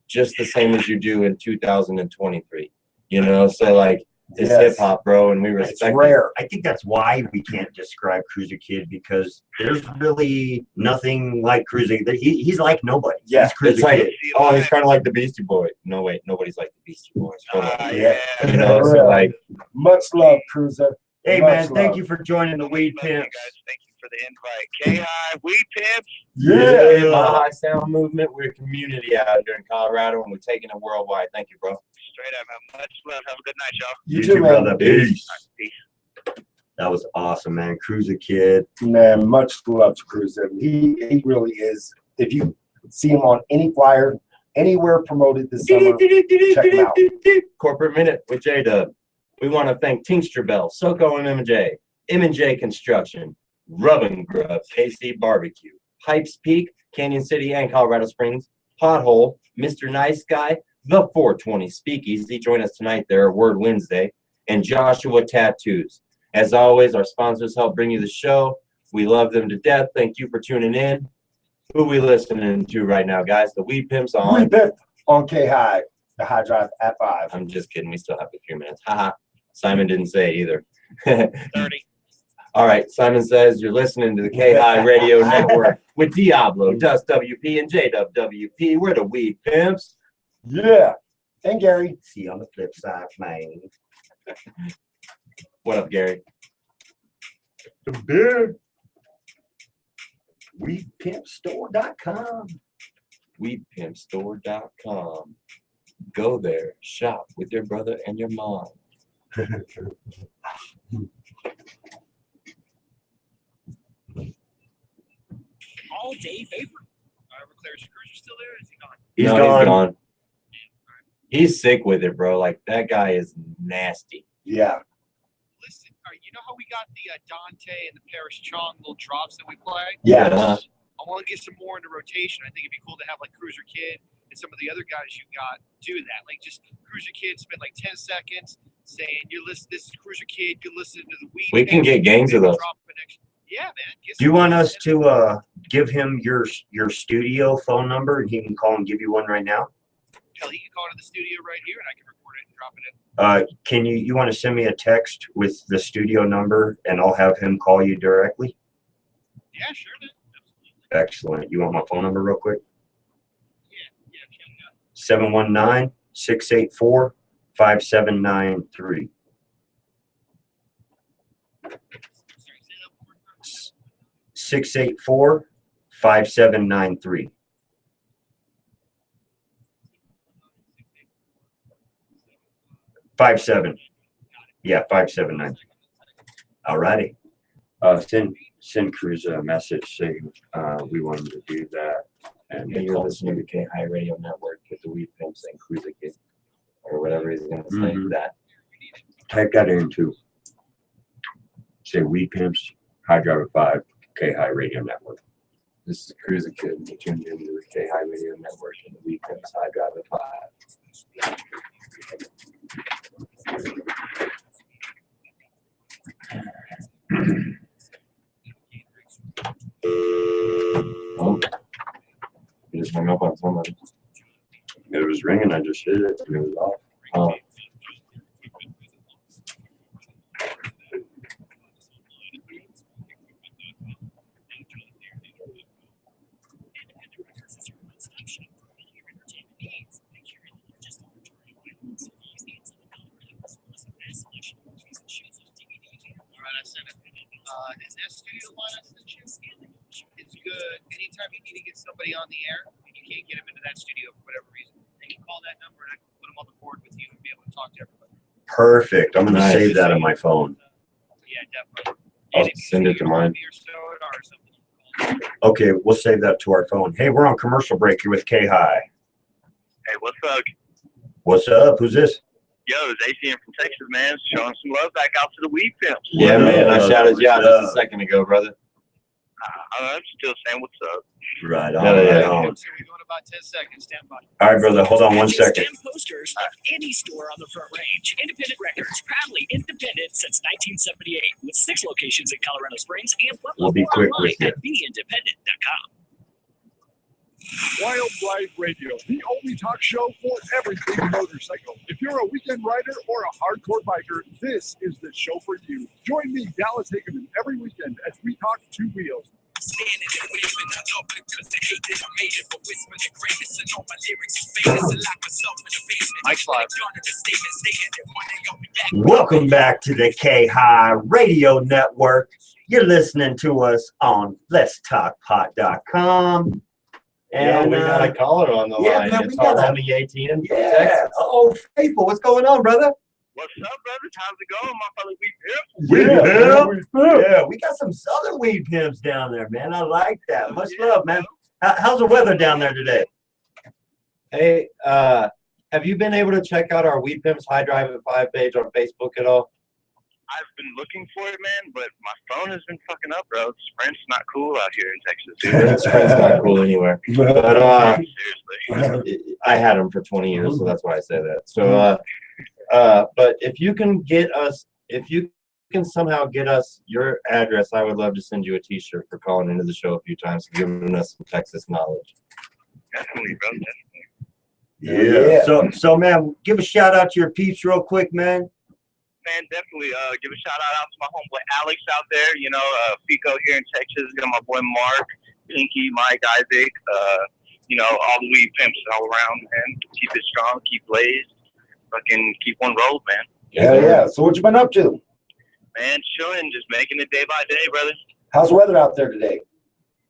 just the same as you do in 2023. You know, so like it's Yes. hip hop, bro, and we It's respect it. rare. I think that's why we can't describe Cruiser Kid, because there's really nothing like Cruiser. He's like nobody. Yeah, He's Cruiser It's like, Kid. oh, he's kind of like the Beastie Boy. No, wait, nobody's like the Beastie Boys. Hold on. Yeah. You know, so Real. like, Much love, Cruiser. Hey Much man, thank love. you for joining the Weed Love you Pimps. guys. Thank you for the invite. K.I. Weed Pimps. yeah, my high sound movement. We're a community out here in Colorado, and we're taking it worldwide. Thank you, bro. Straight up, man. Much love. Have a good night, y'all. You too, man. brother. Peace. Peace. That was awesome, man. Cruiser Kid. Man, much love to Cruiser. He really is. If you see him on any flyer, anywhere promoted this summer, check him out. Corporate Minute with J-Dub. We want to thank Tincture Bell, SoCo and M&J Construction, Rub and Grub, KC Barbecue, Pipes Peak, Canyon City and Colorado Springs, Pothole, Mr. Nice Guy, The 420 Speakeasy. Join us tonight there, Word Wednesday, and Joshua Tattoos. As always, our sponsors help bring you the show. We love them to death. Thank you for tuning in. Who we listening to right now, guys? The Weed Pimps We on. Pimp on K-High, the High Drive at 5. I'm just kidding. We still have a few minutes. Haha. Simon didn't say it either. 30. All right. Simon says you're listening to the K-High Radio Network with Diablo, Dust WP, and J-Dub WP. We're the Weed Pimps. Yeah. And Gary. See you on the flip side, man. What up, Gary? The beer. WeedPimpStore.com. WeedPimpStore.com. Go there, shop with your brother and your mom. all-day vapor. Clear. Is your cruiser still there? Is he gone? He's No, gone. He's gone. He's sick with it, bro. Like that guy is nasty. Yeah. Listen, all right, you know how we got the Dante and the Paris Chong little drops that we play? Yeah. Uh-huh. I want to get some more into rotation. I think it'd be cool to have like Cruiser Kid and some of the other guys you got do that. Like just Cruiser Kid spend like 10 seconds saying, "You're listening. This is Cruiser Kid. You're listening to the weed." We can get gangs of those. Yeah, man. Do you want us to give him your studio phone number and he can call and give you one right now? Hell, he can call to the studio right here and I can record it and drop it in. Can you want to send me a text with the studio number and I'll have him call you directly? Yeah, sure, man. Absolutely. Excellent. You want my phone number real quick? Yeah. 719-684-5793. 684-5793. 57. Yeah, 579. All righty. Send Cruz a message saying we want him to do that. And And you're listening to K High Radio Network with the Weed Pimps and Cruiser Kid, or whatever he's gonna say. Mhm. That. type that in too. Say Weed Pimps, High Driver 5, K High Radio Network. This is Cruiser Kid. You tuned into the K High Radio Network and the Weed Pimps High Driver 5. Oh, you just hung up on somebody. It was ringing, I just hit it and it was off. Oh. All right, I sent it. Is that studio line I sent you? It's good. Anytime you need to get somebody on the air and you can't get them into that studio for whatever reason, you can call that number and I can put them on the board with you and be able to talk to everybody. Perfect. I'm gonna Nice. save that on my phone. Yeah, definitely. I'll send it to mine. Beer soda or something. Okay, we'll save that to our phone. Hey, we're on commercial break. You're with K High. Hey, what's up? What's up? Who's this? Yo, it's ACM from Texas, man. Showing some love back out to the Weed Pimps. Yeah, man. I shouted you out just a second ago, brother. I'm still saying what's up. Right on. Yeah, yeah, right yeah. on. So we're going about 10 seconds. Stand by. All right, brother. Hold on one second. Stem posters of any store on the Front Range. Independent Records, proudly independent since 1978, with 6 locations in Colorado Springs and one We'll be more quick online with you. at beindependent.com. Wild Ride Radio, the only talk show for everything motorcycle. If you're a weekend rider or a hardcore biker, this is the show for you. Join me, Dallas Hageman, every weekend as we talk two wheels. Standing and waving, I love it because they hate that I made it, but whisper the greatest and all my lyrics are famous. I lock myself in the basement. Mike's live. Welcome back to the K High Radio Network. You're listening to us on letstalkpot.com. And we got a caller on the yeah, line. man, It's we got our a- homie ATM from Yeah. Texas. Oh, Faithful, what's going on, brother? What's up, brother? How's it going, my fellow Weed Pimps? Yeah, we got some Southern Weed Pimps down there, man. I like that. Much love, man. How's the weather down there today? Hey, have you been able to check out our Weed Pimps High Drive at 5 page on Facebook at all? I've been looking for it, man, but my phone has been fucking up, bro. Sprint's not cool out here in Texas, dude. Sprint's not cool anywhere. But Seriously. I had them for 20 years, so that's why I say that. So, but if you can somehow get us your address, I would love to send you a T-shirt for calling into the show a few times and giving us some Texas knowledge. Definitely, bro. Yeah. So, man, give a shout out to your peeps real quick, man. Man, definitely give a shout out to my homeboy Alex out there, you know, Fico here in Texas, got my boy Mark, Pinky, Mike, Isaac, you know, all the Weed Pimps all around, man. Keep it strong, keep blazed, fucking keep one rolled, man. Yeah. So what you been up to? Man, chilling, just making it day by day, brother. How's the weather out there today?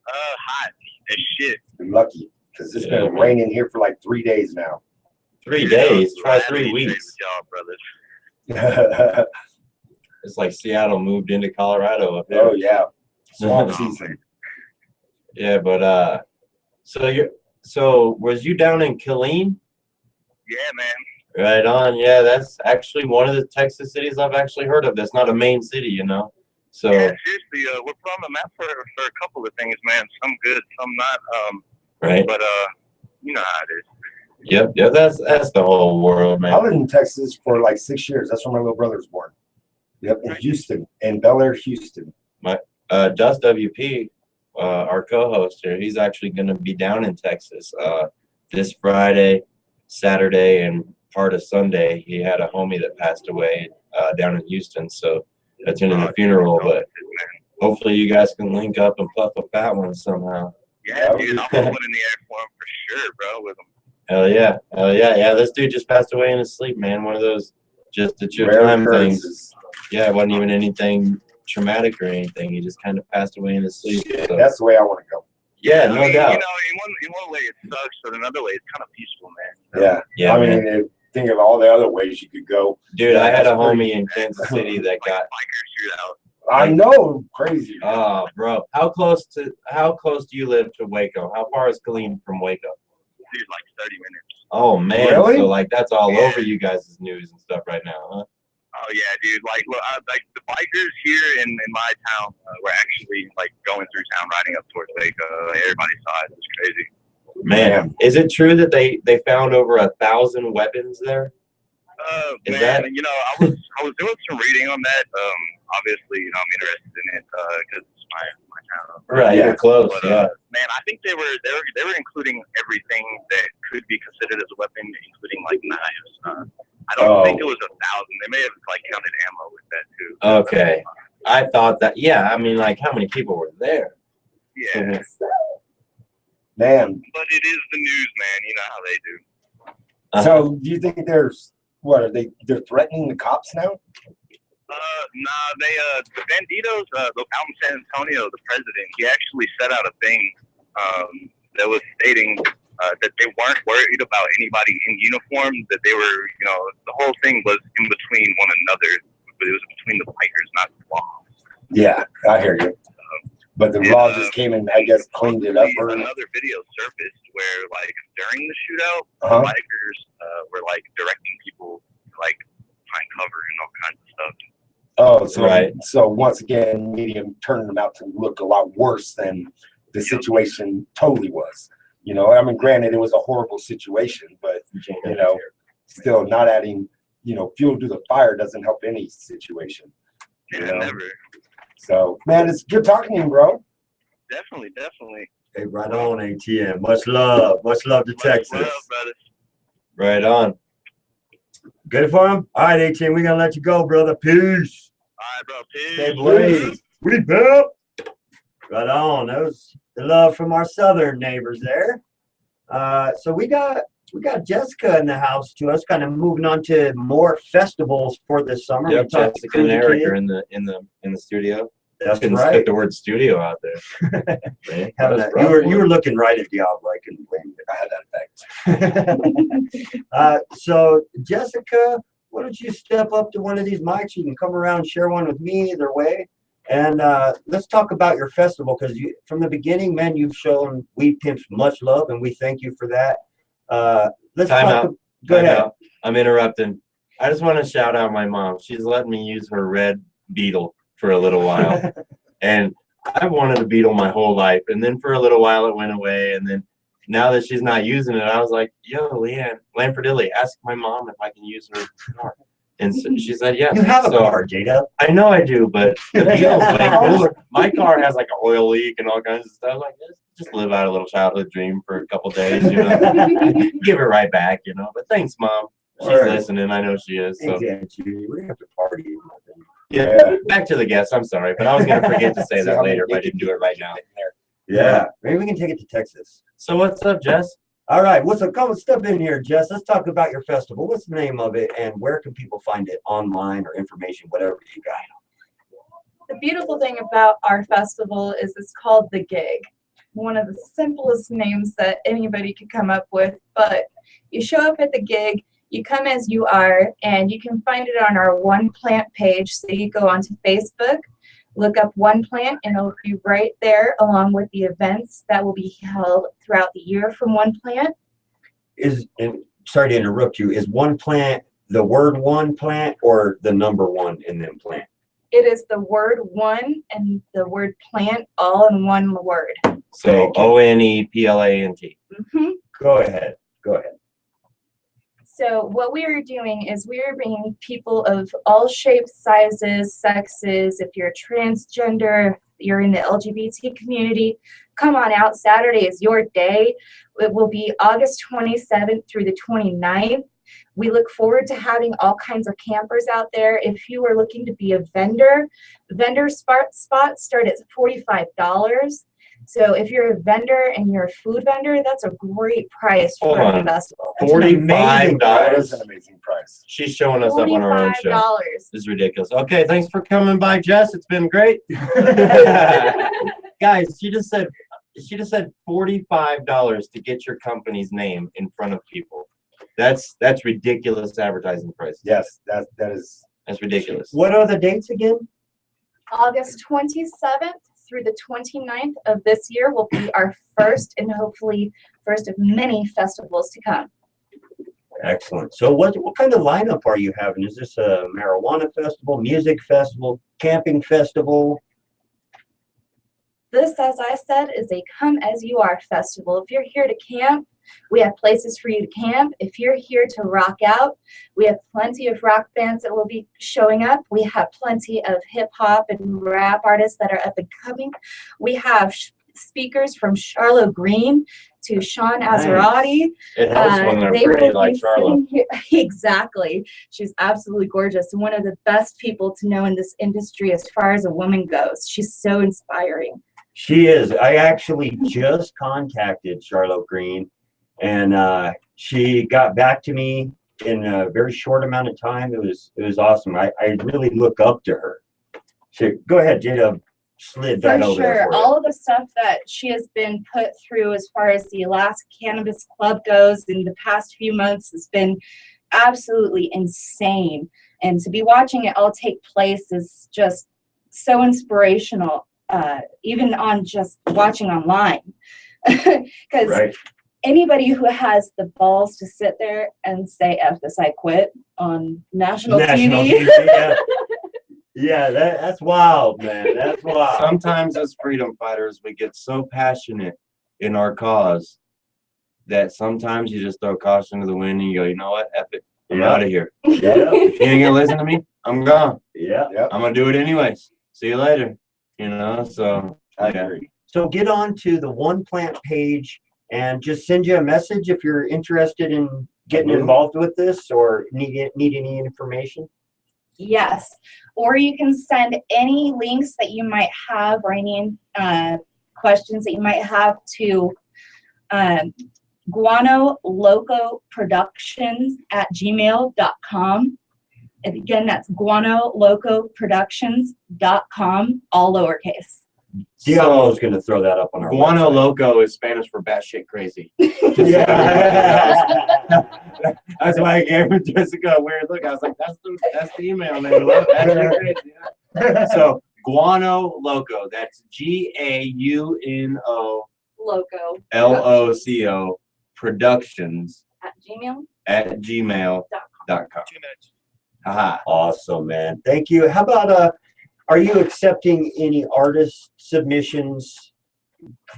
Hot as shit. I'm lucky because it's been man. raining here for like 3 days now. 3 days, try Glad to 3 be safe weeks. with y'all, brothers. It's like Seattle moved into Colorado up there. Oh yeah, swamp season. Yeah, but so was you down in Killeen? Yeah, man. Right on. Yeah, that's actually one of the Texas cities I've actually heard of. That's not a main city, you know. So Yeah, seriously, we're put on the map for a couple of things, man. Some good, some not. right. But you know how it is. Yep. Yeah, that's the whole world, I man. lived in Texas for like 6 years. That's where my little brother was born. Yep, in Houston, in Bel Air, Houston. Dust WP, our co-host here, he's actually going to be down in Texas this Friday, Saturday, and part of Sunday. He had a homie that passed away down in Houston, so attending the funeral. But hopefully, you guys can link up and puff a fat one somehow. Yeah, dude, I'll put one in the air for him for sure, bro. With him. Hell yeah, yeah. This dude just passed away in his sleep, man. One of those just at your Rare time things. occurrences. Yeah, it wasn't even anything traumatic or anything. He just kind of passed away in his sleep. So. That's the way I want to go. Yeah, I no mean, doubt. You know, in one way it sucks, but another way it's kind of peaceful, man. Yeah. Yeah, I man. mean, think of all the other ways you could go. Dude, I had a That's pretty- homie in Kansas City that got. Bikers shootout. I know, crazy. Oh, bro, how close do you live to Waco? How far is Killeen from Waco? Dude, like 30 minutes. Oh man, Really? so like that's all Yeah. over you guys' news and stuff right now, huh? Oh yeah, dude. Like, look, like the bikers here in my town were actually like going through town, riding up towards Waco. Everybody saw it. It was crazy. Man, is it true that they found over 1,000 weapons there? Is Man, that- you know, I was doing some reading on that. Obviously, you know, I'm interested in it because it's my town. Right, Yeah. you're close. But Yeah. man, I think they were including everything that could be considered as a weapon, including like knives. I don't think it was 1,000. They may have like counted ammo with that too. Okay, I thought that. Yeah, I mean, like, how many people were there? Yeah, Man. but it is the news, man. You know how they do. So do you think there's what are they're threatening the cops now? Nah, the Banditos, out in San Antonio, the president, he actually set out a thing that was stating that they weren't worried about anybody in uniform, that they were, you know, the whole thing was in between one another, but it was between the bikers, not the law. Yeah, I hear you. But the law just came and I guess cleaned it up. Or, Another video surfaced where, like, during the shootout, Uh-huh. the bikers were like directing people to like find cover and all kinds of stuff. oh, so Right. so once again, media turning them out to look a lot worse than the situation totally was. You know, I mean, granted, it was a horrible situation, but you know, still not adding, you know, fuel to the fire doesn't help any situation. Yeah, You know? never. So, man, it's good talking to you, bro. Definitely. Hey, right on, ATM. Much love to Texas. Well, brother. Right on. Good for him. All right, ATM, we gonna let you go, brother. Peace. All right, bro. Peace. Stay blazed. We built. Right on. That was the love from our southern neighbors there. So we got Jessica in the house to us, kind of moving on to more festivals for this summer. Yep, We talked to Jessica and Cruising Eric Kid. are in the studio. That's Couldn't right. spit the word studio out there. Man, that Having was a- rough. you were looking right at Diablo. I couldn't blame you. I had that effect. So Jessica, why don't you step up to one of these mics? You can come around and share one with me either way. And let's talk about your festival, because from the beginning, man, you've shown Weed Pimps much love, and we thank you for that. Let's Time talk. out. Go Time ahead. out. I'm interrupting. I just want to shout out my mom. She's letting me use her red Beetle for a little while. And I've wanted a Beetle my whole life. And then for a little while it went away. And then now that she's not using it, I was like, yo, Leanne, Lanfordilli, ask my mom if I can use her car. And so she said, yes. You have a So car, Jada. I know I do, but the Beetle's way cooler. My car has like an oil leak and all kinds of stuff like this. Just live out a little childhood dream for a couple days, you know. Give it right back, you know. But thanks, Mom. She's All right. listening. I know she is. So Exactly. We're gonna have to party. yeah. Back to the guests. I'm sorry, but I was gonna forget to say that later if I didn't do it right now. Yeah. Maybe we can take it to Texas. So what's up, Jess? All right, what's up? Come on, step in here, Jess. Let's talk about your festival. What's the name of it, and where can people find it online or information, whatever you got? The beautiful thing about our festival is it's called The Gig. One of the simplest names that anybody could come up with, but you show up at the gig, you come as you are, and you can find it on our One Plant page. So you go onto Facebook, Look up One Plant and it'll be right there along with the events that will be held throughout the year from One Plant. And sorry to interrupt you, is One Plant the word one plant or the number one and then plant? It is the word one and the word plant all in one word. So ONEPLANT. hmm Go ahead. So what we are doing is we are bringing people of all shapes, sizes, sexes. If you're transgender, if you're in the LGBT community, come on out. Saturday is your day. It will be August 27th through the 29th. We look forward to having all kinds of campers out there. If you are looking to be a vendor spots start at $45. So if you're a vendor and you're a food vendor, that's a great price for Hold a on. festival. $45. That is an amazing price. She's showing us up on her own show. $45. This is ridiculous. Okay, thanks for coming by, Jess. It's been great. Guys, she just said $45 to get your company's name in front of people. That's ridiculous advertising price. Yes, that is. That's ridiculous. What are the dates again? August 27th through the 29th of this year will be our first and hopefully first of many festivals to come. Excellent. So what kind of lineup are you having? Is this a marijuana festival, music festival, camping festival? This, as I said, is a come as you are festival. If you're here to camp, we have places for you to camp. If you're here to rock out, we have plenty of rock bands that will be showing up. We have plenty of hip hop and rap artists that are up and coming. We have speakers from Charlotte Green to Sean Nice. It Azarati. helps when they're They pretty will like be Charlotte. sitting here. Exactly. She's absolutely gorgeous and one of the best people to know in this industry as far as a woman goes. She's so inspiring. She is. I actually just contacted Charlotte Green, and she got back to me in a very short amount of time. It was awesome. I really look up to her. Go ahead, Jada. Slid For that over there sure. for you. All of the stuff that she has been put through as far as the Alaska Cannabis Club goes in the past few months has been absolutely insane. And to be watching it all take place is just so inspirational, even on just watching online. Because Right. anybody who has the balls to sit there and say, F this, I quit on national TV. Yeah, yeah, that's wild, man. That's wild. Sometimes as freedom fighters, we get so passionate in our cause that sometimes you just throw caution to the wind and you go, you know what? F it. I'm Yeah. out of here. Yeah, If you ain't gonna listen to me, I'm gone. yeah. I'm gonna do it anyways. See you later. You know, so I yeah. agree. So get on to the One Plant page and just send you a message if you're interested in getting Mhm. involved with this or need any information. Yes, or you can send any links that you might have or any questions that you might have to guanolocoproductions@gmail.com. And again, that's guanolocoproductions.com, all lowercase. Diablo's going to throw that up on our Guano website. Loco is Spanish for batshit crazy. Yeah. That's why I gave Jessica a weird look. I was like, that's the email name. Batshit crazy. Yeah. So Guano Loco. That's GAUNO Loco LOCO Productions at gmail.com. @gmail.com. Haha. Awesome, man. Thank you. How about are you accepting any artist submissions?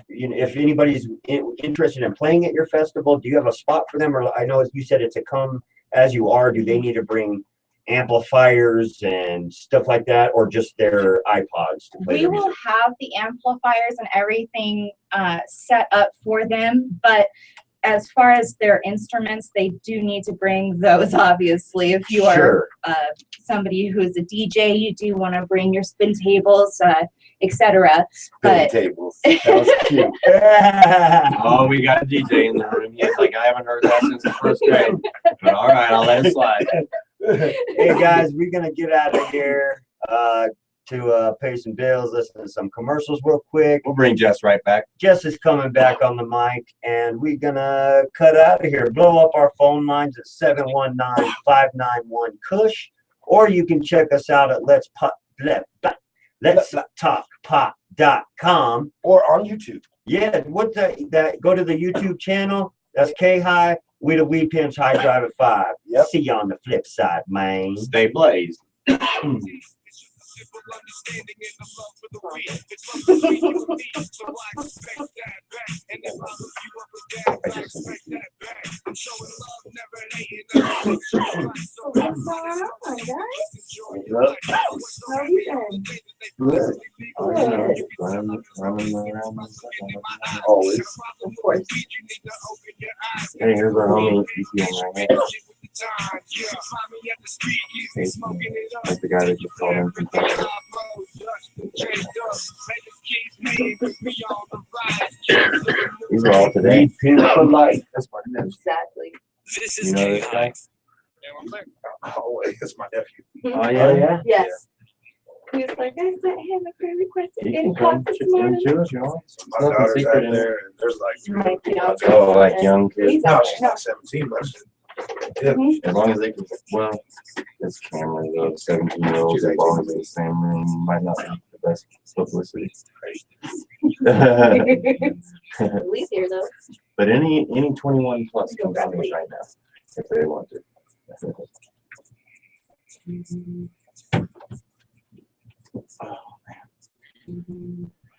You know, if anybody's interested in playing at your festival, do you have a spot for them? Or I know you said it's a come as you are. Do they need to bring amplifiers and stuff like that, or just their iPods to play We their will music? have the amplifiers and everything set up for them, but as far as their instruments, they do need to bring those, obviously. If you Sure. are somebody who is a DJ, you do want to bring your spin tables, etc. Billy But tables. That was cute. Oh, we got a DJ in the room. He's like, I haven't heard that since the first grade. But all right, I'll let it slide. Hey guys, we're gonna get out of here to pay some bills, listen to some commercials real quick. We'll bring Jess right back. Jess is coming back on the mic, and we're gonna cut out of here. Blow up our phone lines at 719-591-KUSH, or you can check us out at letstalkpop.com. Or on YouTube. Yeah, what that go to the YouTube channel. That's K-High. We the Weed Pimps High Drive at 5. Yep. See you on the flip side, man. Stay blazed. Understanding and the love for the weed. It's love between you and me, so I expect that back. And if I hook you up with that, I expect that back. I'm showing love, never hating. What's going on, guys? How you been? Good. Oh, you know, running around. Always. Of course. Hey, here's our homie EPM right here. That's the guy that just called in from Texas. These are all today. Weed Pimp for life. That's my nephew. Exactly. This You know this guy? Oh, that's my nephew. Oh, yeah. Yes. He was like, I sent him a friend request You in can come this chip morning. into us, you know. My Nothing daughter's secret out in there, and there's like My fiance. Oh, like young kids. He's no, out she's there. not 17, but As long as they can, well, it's cameras, though, 17-year-olds, She's as 18. long as they're the same room, might not be the best publicity. At least here though. But any 21 plus can come in right now, if they want to.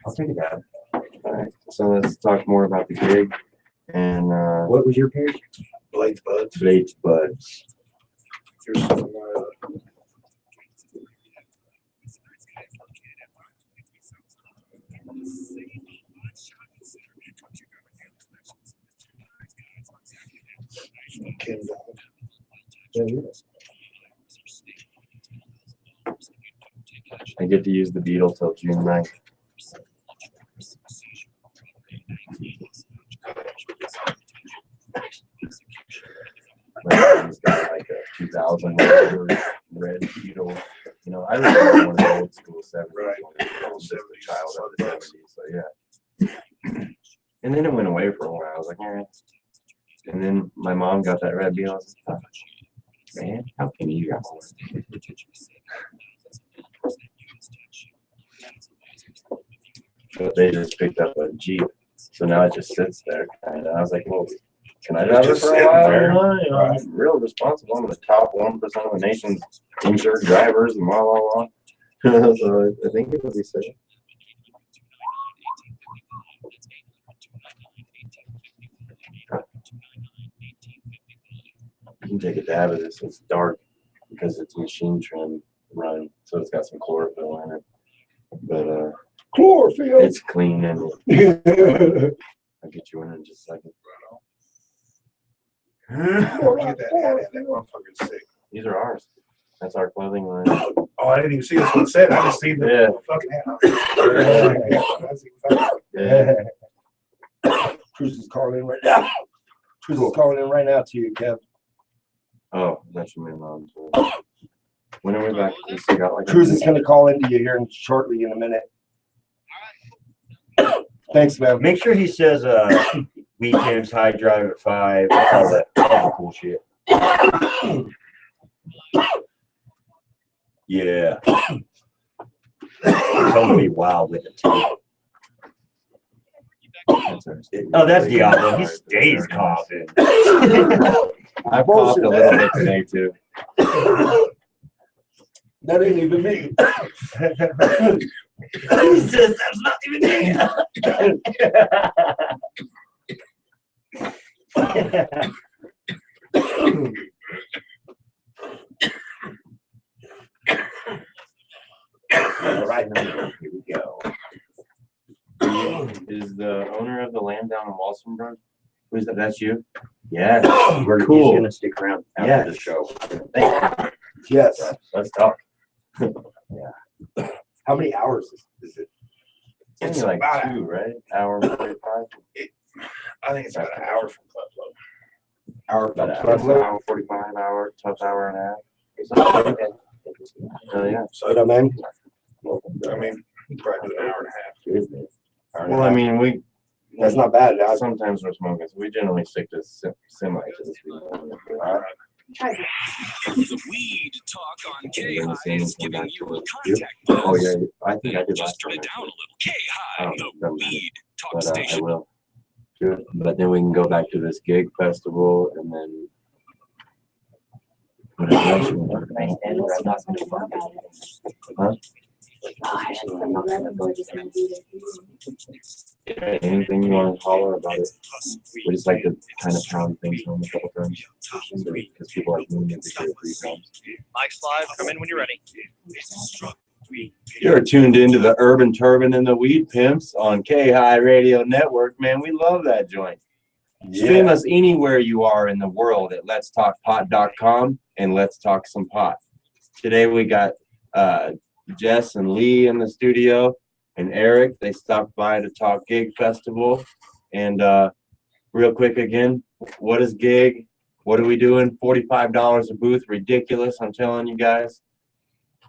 I'll take it down. Alright, so let's talk more about the gig and, What was your page? Blade's Buds. Blades Buds. Here's some, Kim I get to use the Beetle till June 9th. He's got like a 2000 red Beetle. You know, I remember one of the old school 70s. Right. I was just a child of the 70s, so yeah. And then it went away for a while. I was like, all right. And then my mom got that red Beetle. I was like, oh, man, how can you got one? But they just picked up a Jeep, so now it just sits there. And I was like, well, can I drive it Just for a sitting while? there. You know, I'm real responsible. I'm the top 1% of the nation's insured drivers and blah, blah, blah. So I think it would be safe. You can take a dab of this. It's dark because it's machine trim run, so it's got some chlorophyll in it. But chlorophyll. it's clean and I'll get you in just a second. Get that hat in. That motherfucker's sick. These are ours. That's our clothing line. Oh, I didn't even see this one said. I just seen the Yeah. fucking hat. That's even Yeah. Cruz is calling in right now. Cruz is calling in right now to you, Kev. Oh, that's your main mom. So. When are we back? We still got like Cruz is gonna call into you here shortly in a minute. Thanks, man. Make sure he says Weed Pimps High Drive at 5. All that cool shit. Yeah. Tell me wild with it too. Oh, that's Diablo. He stays coughing. I coughed a little bit today too. That ain't even me. He says that's not even me. All right, here we go. Is the owner of the land down in Walsenburg? Who's that? That's you? Yeah. We're Cool. gonna stick around after Yeah. the show. Yes. Let's talk. How many hours is it? It's like about 2, right? Hour 45? I think it's about an hour from Club Low. Hour About from an Club Low. hour 45, hour, tough hour and a half. Oh, yeah. So, you know, man. I mean, you probably do an hour and a half. Well, I mean, we That's not bad. sometimes we're smoking, so we generally stick to semi to this week. Alright. If the weed talk on K-High is giving you a contact Oh buzz, yeah, I think I then did just last turn time. it down a little. K-High, Oh, the doesn't matter. weed talk But I station. will. Good. But then we can go back to this gig festival and then. Huh? Anything you want to holler about it? We just like to kind of pound things home a couple times because people like me and they hear 3 times. Mike's live. Come in when you're ready. You're tuned into the Urban Turban and the Weed Pimps on K-High Radio Network. Man, we love that joint. Stream us anywhere you are in the world at letstalkpot.com and let's talk some pot. Today we got Jess and Lee in the studio and Eric. They stopped by to talk Gig Festival. And real quick again, what is Gig? What are we doing? $45 a booth. Ridiculous, I'm telling you guys.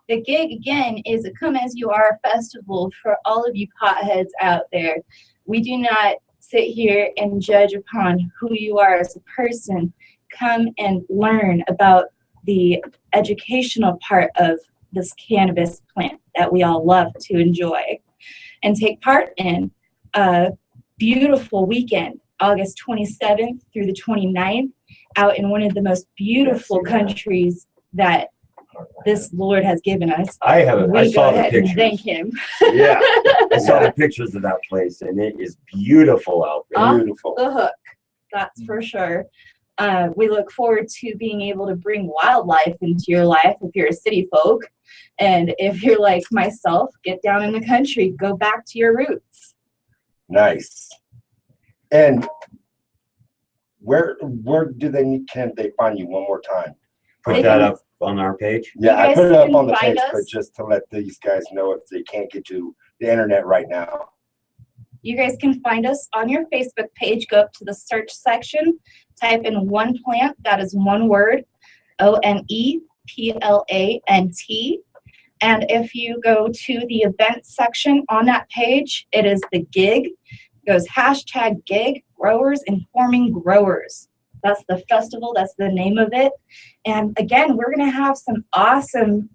The Gig, again, is a Come As You Are festival for all of you potheads out there. We do not sit here and judge upon who you are as a person. Come and learn about the educational part of this cannabis plant that we all love to enjoy and take part in a beautiful weekend, August 27th through the 29th, out in one of the most beautiful countries that this Lord has given us. I We saw go the ahead and pictures. thank him. Yeah, I saw the pictures of that place, and it is beautiful out there. Off Beautiful. the hook, that's for sure. We look forward to being able to bring wildlife into your life if you're a city folk. And if you're like myself, get down in the country, go back to your roots. Nice. And where can they find you one more time? Put They that can- up on our page. Yeah, I guys put it up can on the find page, but us. just to let these guys know if they can't get to the internet right now. You guys can find us on your Facebook page. Go up to the search section, type in One Plant, that is one word, ONEPLANT. And if you go to the events section on that page, it is the Gig. It goes #Gig, Growers Informing Growers. That's the festival, that's the name of it. And again, we're going to have some awesome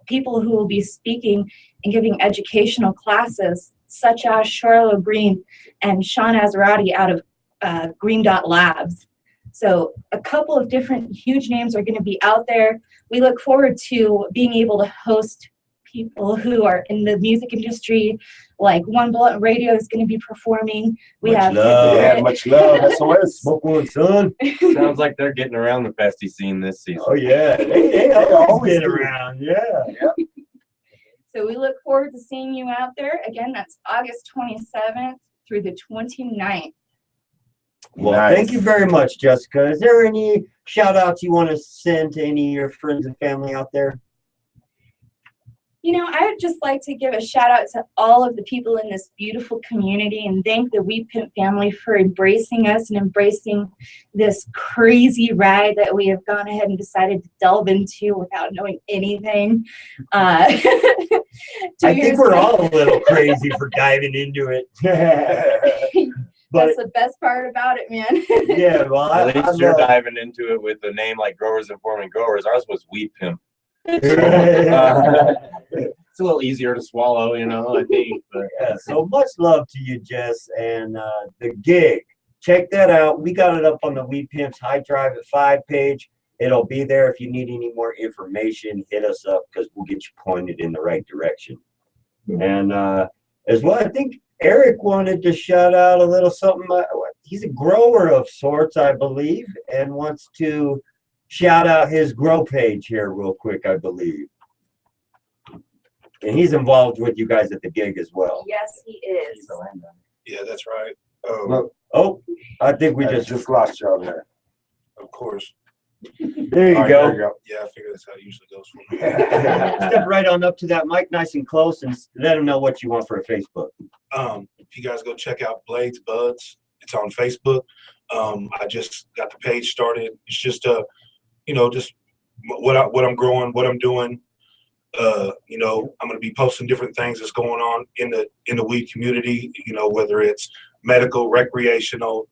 people who will be speaking and giving educational classes, such as Charlo Green and Sean Azarati out of Green Dot Labs. So a couple of different huge names are going to be out there. We look forward to being able to host people who are in the music industry, like One Bullet Radio is going to be performing. We Much have love. Yeah, much love. SOS. Smoke one, son. Sounds like they're getting around the festy scene this season. Oh yeah, they always always get do. around. Yeah. So we look forward to seeing you out there. Again, that's August 27th through the 29th. Well, Nice. thank you very much, Jessica. Is there any shout outs you want to send to any of your friends and family out there? You know, I would just like to give a shout out to all of the people in this beautiful community and thank the Weed Pimp family for embracing us and embracing this crazy ride that we have gone ahead and decided to delve into without knowing anything. I think we're all a little crazy for diving into it. But That's the best part about it, man. yeah, well, At least you're love- diving into it with a name like Growers Informing Growers. Ours was Weed Pimp. It's a little easier to swallow, you know, I think. But Yeah, so much love to you, Jess, and the Gig. Check that out. We got it up on the Weed Pimps High Drive at 5 page. It'll be there. If you need any more information, hit us up because we'll get you pointed in the right direction. And as well, I think Eric wanted to shout out a little something. He's a grower of sorts, I believe, and wants to shout out his grow page here real quick, I believe. And he's involved with you guys at the Gig as well. Yes, he is. Yeah, that's right. Look, Oh, I think we I just, just lost you on there. Of course. there you All right, go. there you go. Yeah, I figure that's how it usually goes for me. Step right on up to that mic nice and close and let them know what you want for a Facebook. If you guys go check out Blades Buds, it's on Facebook. I just got the page started. It's just just what I'm growing, what I'm doing. I'm going to be posting different things that's going on in the weed community. Whether it's medical, recreational,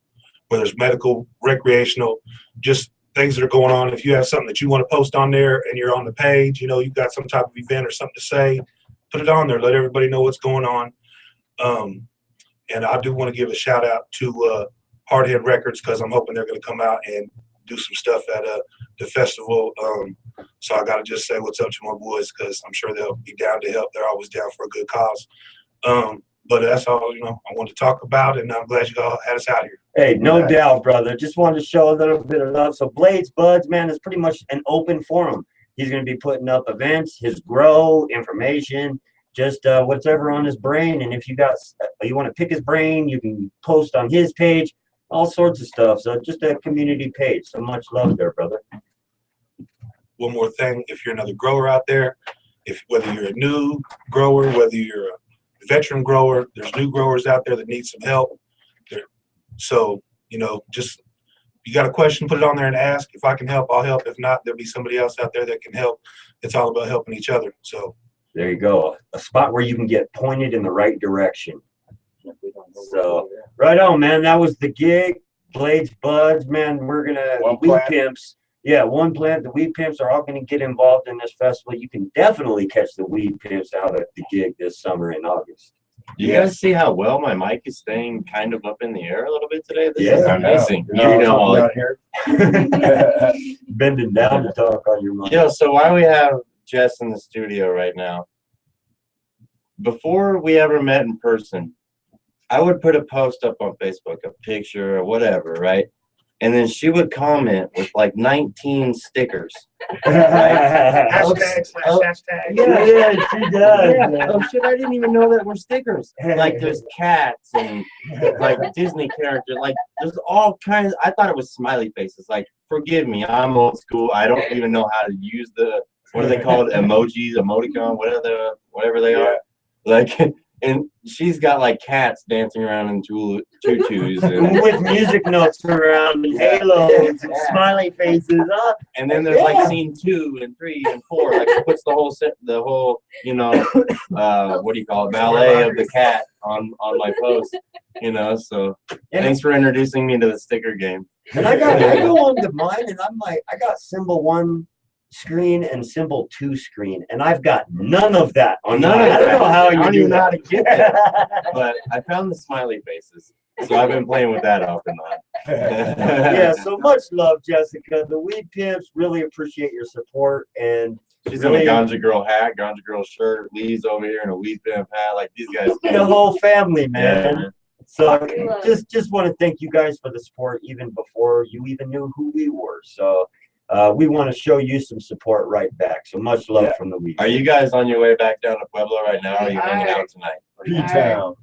just things that are going on. If you have something that you want to post on there and you're on the page, you've got some type of event or something to say, put it on there. Let everybody know what's going on. And I do want to give a shout out to Hardhead Records, because I'm hoping they're going to come out and do some stuff at the festival. So I got to just say what's up to my boys, because I'm sure they'll be down to help. They're always down for a good cause. But that's all, I wanted to talk about, and I'm glad you all had us out here. Hey, no doubt, brother. Just wanted to show a little bit of love. So Blades Buds, man, is pretty much an open forum. He's going to be putting up events, his grow, information, just whatever on his brain. And if you want to pick his brain, you can post on his page, all sorts of stuff. So just a community page. So much love there, brother. One more thing, if you're another grower out there, whether you're a new grower, whether you're a veteran grower, there's new growers out there that need some help. So, just you got a question, put it on there and ask. If I can help, I'll help. If not, there'll be somebody else out there that can help. It's all about helping each other. So there you go. A spot where you can get pointed in the right direction. So right on, man. That was the gig. Blades Buds, man. We're gonna Weed Pimps. Yeah, One Plant. The Weed Pimps are all gonna get involved in this festival. You can definitely catch the Weed Pimps out at the gig this summer in August. Do you guys see how well my mic is staying kind of up in the air a little bit today? This Yeah, is I amazing. Down here. Bending down to talk on your mic. So why we have Jess in the studio right now, before we ever met in person, I would put a post up on Facebook, a picture or whatever, right? And then she would comment with like 19 stickers. hashtag. Yeah, she does. Yeah. Oh shit, I didn't even know that were stickers. Like there's cats and like Disney characters. Like there's all kinds. I thought it was smiley faces. Like, forgive me, I'm old school. I don't even know how to use what are they called? Emojis, emoticon, whatever they are. Like, and she's got like cats dancing around in tutus and with music notes around and halos and smiley faces. And then there's like scene 2 and 3 and 4. Like it puts the whole what do you call it, ballet of the cat on my post. So thanks for introducing me to the sticker game. And I go on to mine, and I'm like, I got symbol 1 screen and symbol 2 screen, and I've got none of that on mine. I don't know how you do know how that. to get that. But I found the smiley faces, so I've been playing with that off and on. Yeah, so much love, Jessica. The Weed Pimps really appreciate your support, and she's in a Ganja Girl hat, Ganja Girl shirt. Lee's over here in a Weed Pimp hat. Like these guys, the whole family, man. Yeah. So just want to thank you guys for the support, even before you even knew who we were. So we want to show you some support right back. So much love from the Weed. Are you guys on your way back down to Pueblo right now? Or are you hanging out tonight? P-Town.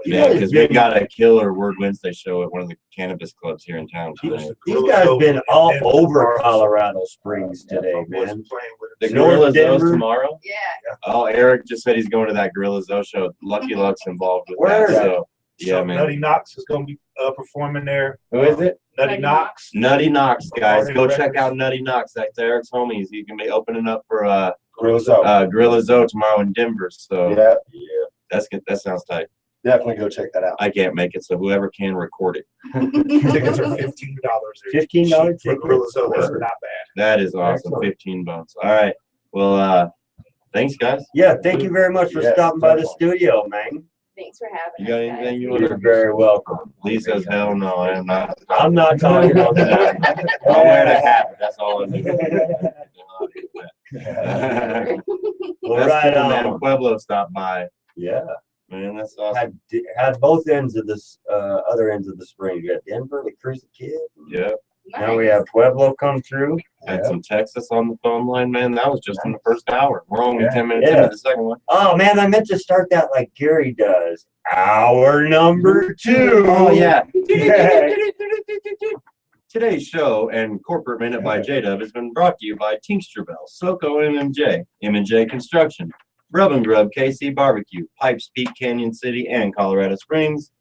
Yeah, because we got a killer Word Wednesday show at one of the cannabis clubs here in town tonight. These guys been all over Colorado Springs today, man. The North Gorilla Zoe Denver. tomorrow? Yeah. Oh, Eric just said he's going to that Gorilla Zoe show. Lucky Luck's involved with Word. that. So, yeah, So man. Nutty Knox is going to be performing there. Who is it? Nutty Knox. Nutty Knox, guys. Go Hardhead check Records. out Nutty Knox. That's Eric's homies. He can be opening up for Gorilla Zoe tomorrow in Denver. So Yeah, that's good. That sounds tight. definitely go check that out. I can't make it, so whoever can record it. Tickets are $15. $15 for Gorilla Zoe. That's not bad. That is awesome. Excellent. 15 bucks. All right. Well, thanks, guys. Yeah, thank you very much for Yes, stopping by the definitely. studio, man. Thanks for having You us. got guys. anything you want You're very welcome. Lee says, hell no, I am not. I'm not talking about that. I'll wear the hat. That's all I do. Well, That's right cool, man. on. Pueblo stopped by. Yeah, Man, that's awesome. had both ends of this, other ends of the spring. You got Denver, the Cruise Kid. Yeah. Now we have Pueblo come through. Had some Texas on the phone line, man. That was just in the first hour. We're only Yeah. 10 minutes Yeah. into the second one. Oh man, I meant to start that like Gary does. Hour number 2. Oh, yeah. Today's show and Corporate Minute by J-Dub has been brought to you by Tincture Bell, Soco MMJ, M&J Construction, Rub and Grub KC Barbecue, Pipes Peak Canyon City and Colorado Springs,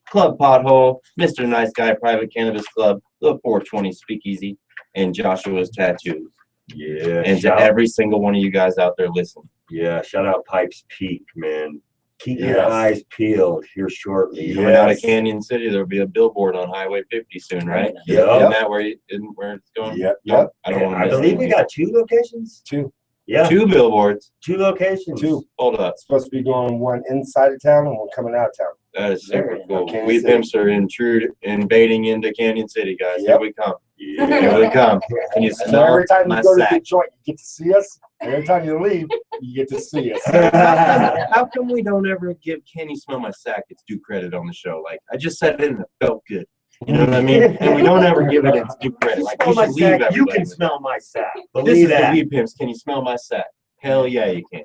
Club Pothole, Mr. Nice Guy Private Cannabis Club, The 420 Speakeasy, and Joshua's Tattoos. Yeah. And to every single one of you guys out there listening. Yeah, shout out Pipes Peak, man. Keep your Yes. eyes peeled here shortly. Coming out of Yes. Canyon City, there'll be a billboard on Highway 50 soon, right? Yep. Isn't that where it's going? Yep, No, yep. I don't want to I miss believe we anything. got 2 locations. Two. Yeah, Two billboards. 2 locations. Two. Hold up. Supposed to be going one inside of town and one coming out of town. That is super Very cool. Canyon We City. pimps are invading into Canyon City, guys. Here Yep. we come. Yeah. Here we come. Can you So smell every time my you go to sack? the joint, you get to see us. And every time you leave, you get to see us. How come we don't ever give Can You Smell My Sack its due credit on the show? Like, I just said it and it felt good. You know what I mean? And we don't ever give it its due credit. Like, we Smell my should leave sack. everybody. You can with smell my sack. that. This Believe is the that. Weed Pimps. Can you smell my sack? Hell yeah, you can.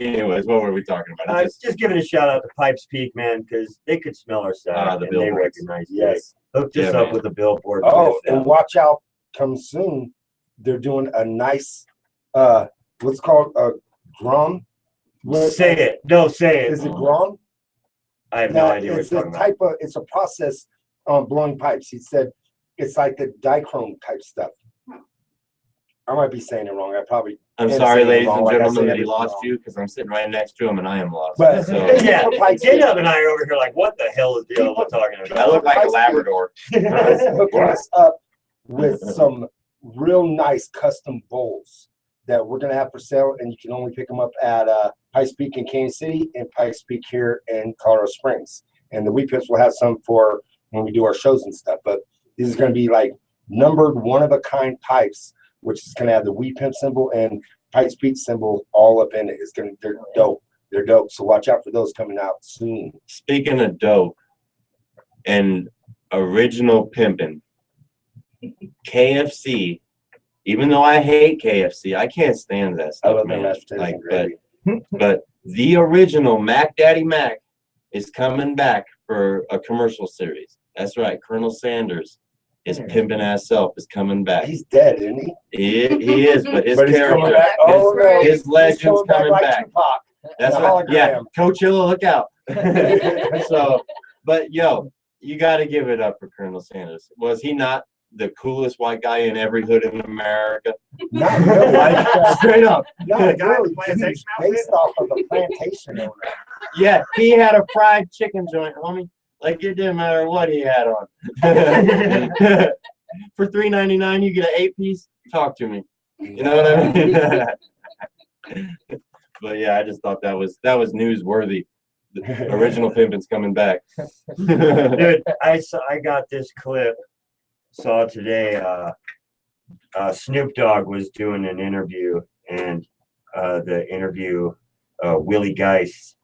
Anyways, what were we talking about? It's Just giving a shout out to Pipes Peak, man, because they could smell our sack the and they billboards. recognize it. Yes. Hooked us Yeah, up man. with a billboard. Oh, with, and watch out. Come soon. They're doing a nice, what's called a drum. say it. No, say it. Is it Grom? I have no Yeah, idea what it's you're a talking about. type of, it's a process on blowing pipes. He said it's like the dichrome type stuff. I might be saying it wrong. I probably, I'm And sorry, saying it ladies wrong, and like I gentlemen, say that he everything lost wrong. you because I'm sitting right next to him and I am lost. But- So Yeah, Pipes J-Dub and I are over here like, what the hell is the hell we're talking I about? look like a Labrador. hooking us up with some real nice custom bowls that we're gonna have for sale, and you can only pick them up at Pikes Peak in Kansas City and Pikes Peak here in Colorado Springs. And the Wheat Pips will have some for when we do our shows and stuff. But these is gonna be like numbered one-of-a-kind pipes, which is gonna have the Wheat Pimp symbol and Pikes Peak symbol all up in it. They're dope. They're dope. So watch out for those coming out soon. Speaking of dope and original pimping, KFC, even though I hate KFC, I can't stand that I stuff, love their man. mashed potatoes Like, and but, gravy. but the original Mac Daddy Mac is coming back for a commercial series. That's right. Colonel Sanders, his pimping ass self, is coming back. He's dead, isn't he? He is, but his But he's coming character, back. Oh, no. his He's legend's coming like back. Tupac. That's The right. Yeah, hologram. Coachella, look out. So, but yo, you got to give it up for Colonel Sanders. Was he not the coolest white guy in every hood in America? Not really. Like, Straight up. not The guy with really. the plantation He's outfit? based off of a plantation owner. Yeah, he had a fried chicken joint, homie. Like it didn't matter what he had on. For $3.99, you get an 8-piece. Talk to me. You know what I mean? But yeah, I just thought that was newsworthy. The original pimpin's coming back. Dude, I got this clip, saw today, Snoop Dogg was doing an interview, and the interview, Willie Geist,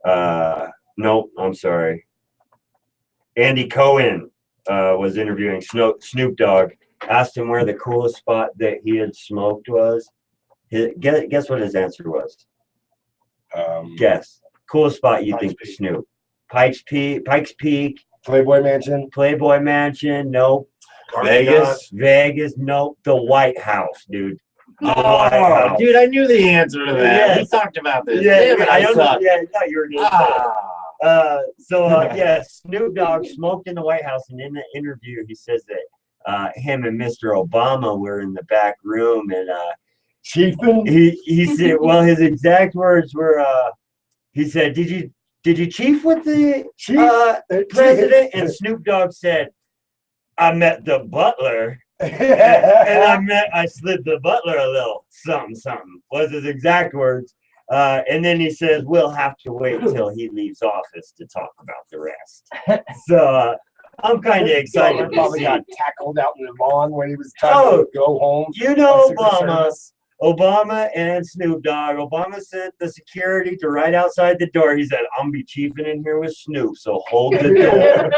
nope, I'm sorry, Andy Cohen was interviewing Snoop Dogg, asked him where the coolest spot that he had smoked was. Guess what his answer was? Guess. Coolest spot you Pikes think Peak. Snoop? Pikes Peak, Playboy Mansion. Playboy Mansion, nope. Vegas. Vegas, nope. The White House, dude. The White Oh, House. dude, I knew the answer to that. Yeah. We talked about this. Yeah, Damn it, I don't suck. yeah, I thought you were gonna say it. Ah. Yeah, Snoop Dogg smoked in the White House, and in the interview, he says that him and Mr. Obama were in the back room, and Chiefin. he said, well, his exact words were, he said, "Did you chief with the president?" And Snoop Dogg said, "I met the butler." And I slid the butler a little something, was his exact words. And then he says, we'll have to wait till he leaves office to talk about the rest. So I'm kind of excited to Probably see. got tackled out in the lawn when he was trying Oh, to go home. You know, Secret Service. Obama and Snoop Dogg. Obama sent the security to right outside the door. He said, I'm be chiefing in here with Snoop, so hold the door.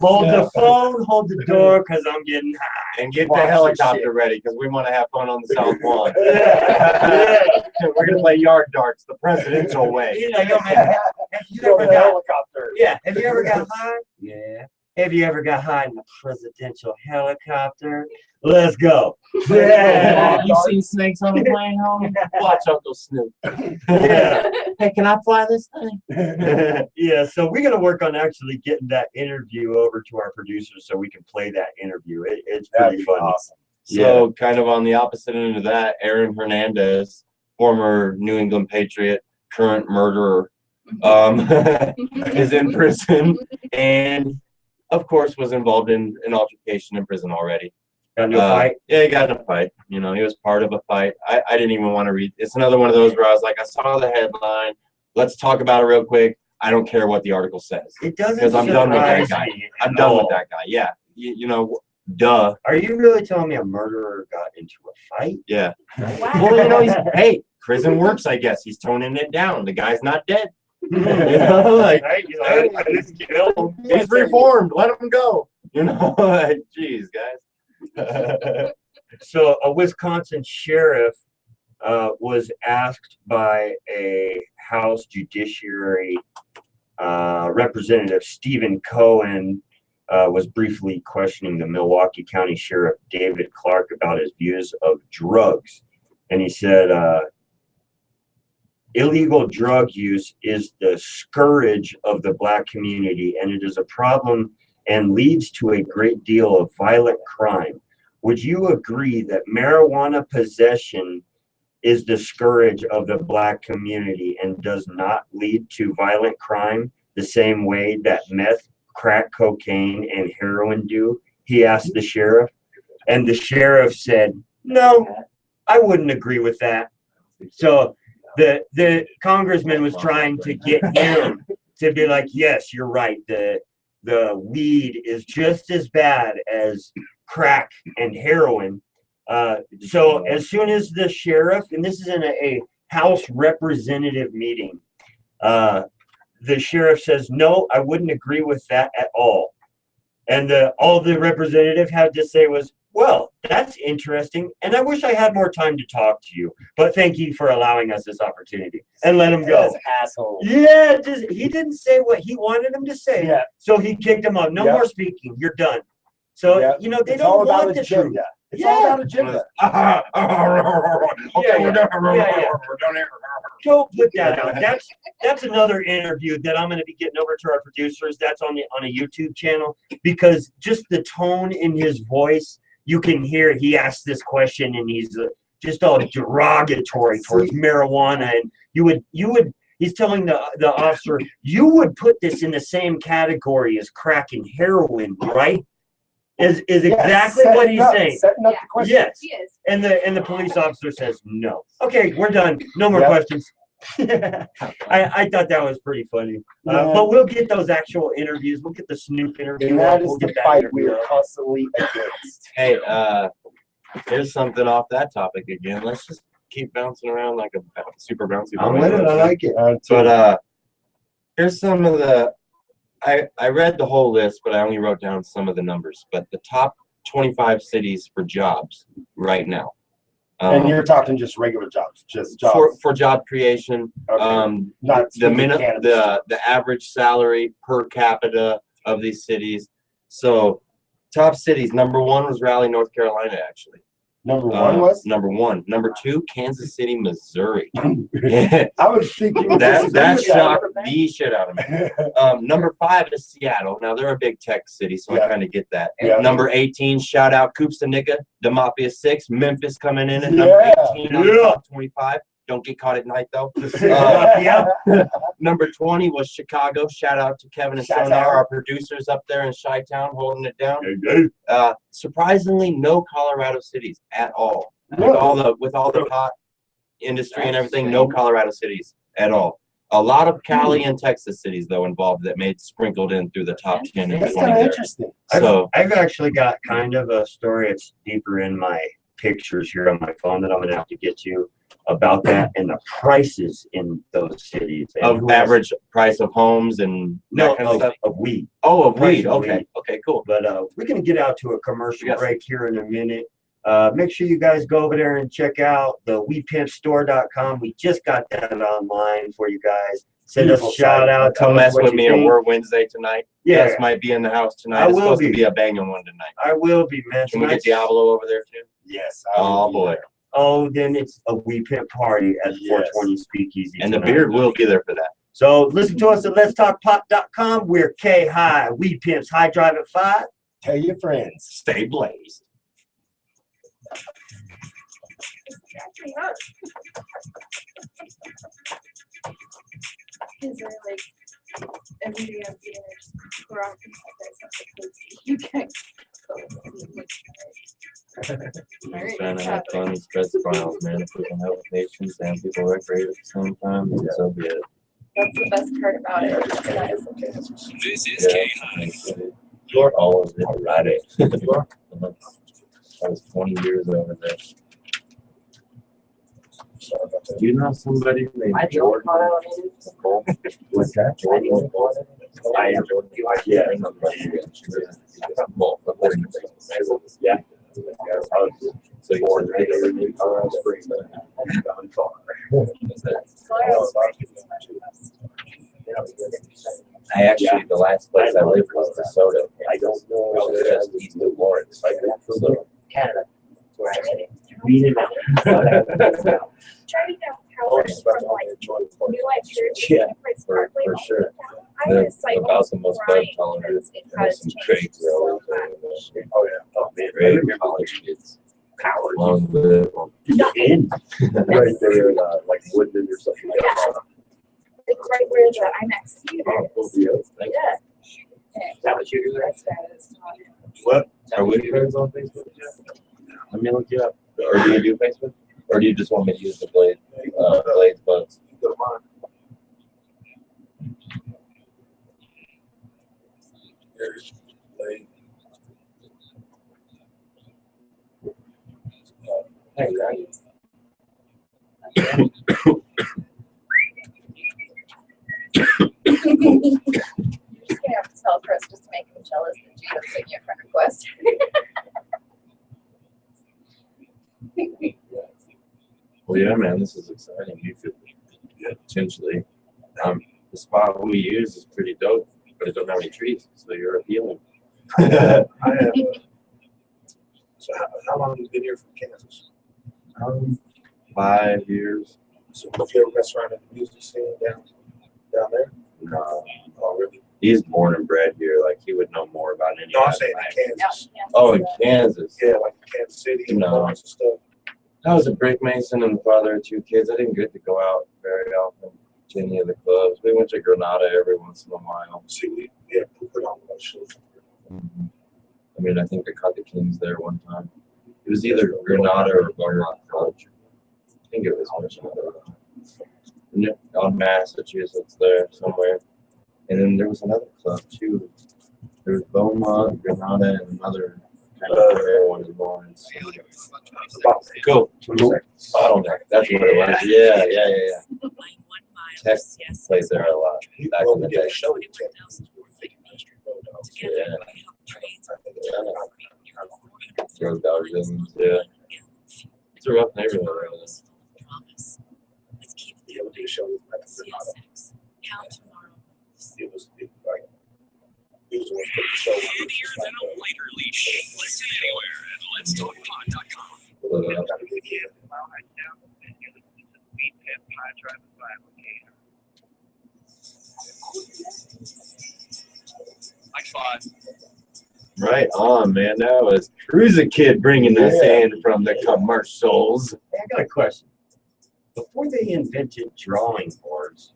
Hold the phone, hold the door, because I'm getting high. And get the Watch this helicopter shit. ready because we want to have fun on the South Lawn. Yeah. We're going to play yard darts the presidential way. You know, yo, man, have you Go ever in the got helicopter. Yeah. Have you ever got high? Yeah. Have you ever got high in a presidential helicopter? Let's go. Yeah. You seen snakes on a plane, homie? Watch Uncle Snoop. Yeah. Hey, can I fly this thing? Yeah. So we're gonna work on actually getting that interview over to our producers so we can play that interview. It's That'd pretty be funny. awesome. So kind of on the opposite end of that, Aaron Hernandez, former New England Patriot, current murderer, is in prison, and of course was involved in an altercation in prison already. Got into a fight? Yeah, he got in a fight. You know, he was part of a fight. I didn't even want to read. It's another one of those where I was like, I saw the headline. Let's talk about it real quick. I don't care what the article says. It doesn't Because I'm done with that surprise guy. me I'm at done with all. that guy. Yeah. You know, duh. Are you really telling me a murderer got into a fight? Yeah. Wow. Well, you know, hey, prison works, I guess. He's toning it down. The guy's not dead. You know, like, Right? He's like, I didn't kill him. He's reformed. Let him go. You know, like, jeez, guys. So a Wisconsin sheriff was asked by a House Judiciary Representative, Stephen Cohen, was briefly questioning the Milwaukee County Sheriff David Clark about his views of drugs. And he said, illegal drug use is the scourge of the Black community, and it is a problem and leads to a great deal of violent crime. Would you agree that marijuana possession is the scourge of the Black community and does not lead to violent crime the same way that meth, crack cocaine, and heroin do? He asked the sheriff. And the sheriff said, no, I wouldn't agree with that. So the congressman was trying to get him to be like, yes, you're right. The weed is just as bad as crack and heroin. So as soon as the sheriff, and this is in a House representative meeting, the sheriff says, no, I wouldn't agree with that at all. And all the representative had to say was, well, that's interesting, and I wish I had more time to talk to you, but thank you for allowing us this opportunity, and let him go. Asshole. Yeah, he didn't say what he wanted him to say, Yeah. so he kicked him out. No Yep. more speaking. You're done. So, Yep. you know, they It's all don't about want the truth. agenda. It's Yeah. all about agenda. Okay, we're done. Yeah. Go put that out. That's another interview that I'm going to be getting over to our producers. That's on a YouTube channel, because just the tone in his voice, you can hear he asked this question and he's just all derogatory towards marijuana, and you would he's telling the officer, you would put this in the same category as crack and heroin, right? Is exactly what he's saying. Setting up the question. Yes. He is. And the police officer says no. Okay, we're done. No more Yep. questions. I thought that was pretty funny. Yeah. But we'll get those actual interviews. We'll get the Snoop interview. And that We'll is the get that fight interview we are up. constantly against. Hey, here's something off that topic again. Let's just keep bouncing around like a super bouncy ball. I'm with it. I like it. But here's some of the. I read the whole list, but I only wrote down some of the numbers. But the top 25 cities for jobs right now. And you're talking just regular jobs, just jobs. for job creation. Okay. Not The speaking cannabis. the average salary per capita of these cities. So top cities, number one was Raleigh, North Carolina, actually. Number one was? Number one. Number two, Kansas City, Missouri. I was thinking that shocked the shit out of me. Number 5 is Seattle. Now they're a big tech city, so Yeah. I kind of get that. Yeah. Number 18, shout out Koopstanika, the Mafia 6, Memphis coming in at Yeah. number 18 on the top 25. Don't get caught at night though. Yeah. Number 20 was Chicago. Shout out to Kevin and Shout Sonar, out. our producers up there in Chi-Town holding it down. Surprisingly, no Colorado cities at all. With all the pot industry and everything, no Colorado cities at all. A lot of Cali and Texas cities though involved that made sprinkled in through the top 10 and That's 20 kind of there. interesting. So I've actually got kind of a story. It's deeper in my pictures here on my phone that I'm gonna have to get to about that and the prices in those cities. And of who has- average price of homes and that no, kind of stuff. of weed. Oh, of price weed. of Okay. weed. Okay, cool. But we're gonna get out to a commercial Yes. break here in a minute. Make sure you guys go over there and check out the WePimpStore.com. We just got that online for you guys. Send us a Beautiful shout site. out. Come tell us mess what with you me on think. War Wednesday tonight. Yeah, Yes, might be in the house tonight. I It's will supposed to be. be a banging one tonight. I will be, man. Can we get Tonight's- Diablo over there too? Yes. Oh boy. Oh, then it's a We Pimp party at the Yes. 420 Speakeasy. And the tonight. beard will be there for that. So listen to us at letstalkpop.com. We're K High, We Pimps, High Drive at 5. Tell your friends. Stay blazed. It's actually hot. Is there like every day I'm eating just crap and stuff you guys. Just trying to have fun and spread smiles, man. If we can help patients and people recreate at the same time, then so be it. That's the best part about it. This is Yeah. K-High. You're always right. I was 20 years over there. Do you know somebody named Jordan? What's that? Jordan? Yeah. So you said they were in Colorado Springs, but haven't gone far. I actually, the last place I lived was DeSoto. I don't know. I was just east of Lawrence. So Canada. reading Driving down Howard from like New Life Church. Yeah, Prince for Parkway, sure. I had a sight About the most bud tolerant. it There's has some changed traits. so much. Oh, yeah. Oh, man. Great college kids. Power. Long live. In. Right there, like Woodland or something. It's right where the IMAX theater Oh, is. cool. Thank Yeah. Is that what you do there? That's fast. What? Are we friends on Facebook? Let me look you up. Or do you do Facebook? Or do you just want me to use the Blades buds? There's Blade. Hey, guys. You're just gonna have to tell Chris just to make him jealous that Gina sent you a friend request. Well, yeah, man, this is exciting. You could potentially. The spot we use is pretty dope, but it don't have any trees, so you're appealing. I have, so how long have you been here from Kansas? 5 years. So did you ever mess around in the music scene down there? No, Oh, really? he's born and bred here. Like he would know more about any. No, I'm of saying that. in Kansas. Oh, in Kansas. Yeah, like Kansas City and No. Lawrence and stuff. I was a brick mason and the father of 2 kids. I didn't get to go out very often to any of the clubs. We went to Granada every once in a while. See, we put on one show. I mean, I think I caught the Kings there one time. It was either Granada or Garland College. I think it was on Massachusetts there somewhere. And then there was another club too. There was Beaumont, Granada, and another kind of rare one in Lawrence. Cool. Bottleneck. That's what it was. Yeah. Tech plays there a lot. Back Well, in we the did day. a show in Kansas. Yeah. Road Belgians, yeah. It's a rough neighborhood over there. Yeah, we did a show with Granada. It was like, it was one of the show. Handier than a lighter leash. Listen anywhere at letstalkpod.com. Right on, man. That was Cruiser Kid bringing us in from the commercials. Hey, I got a question. Before they invented drawing boards,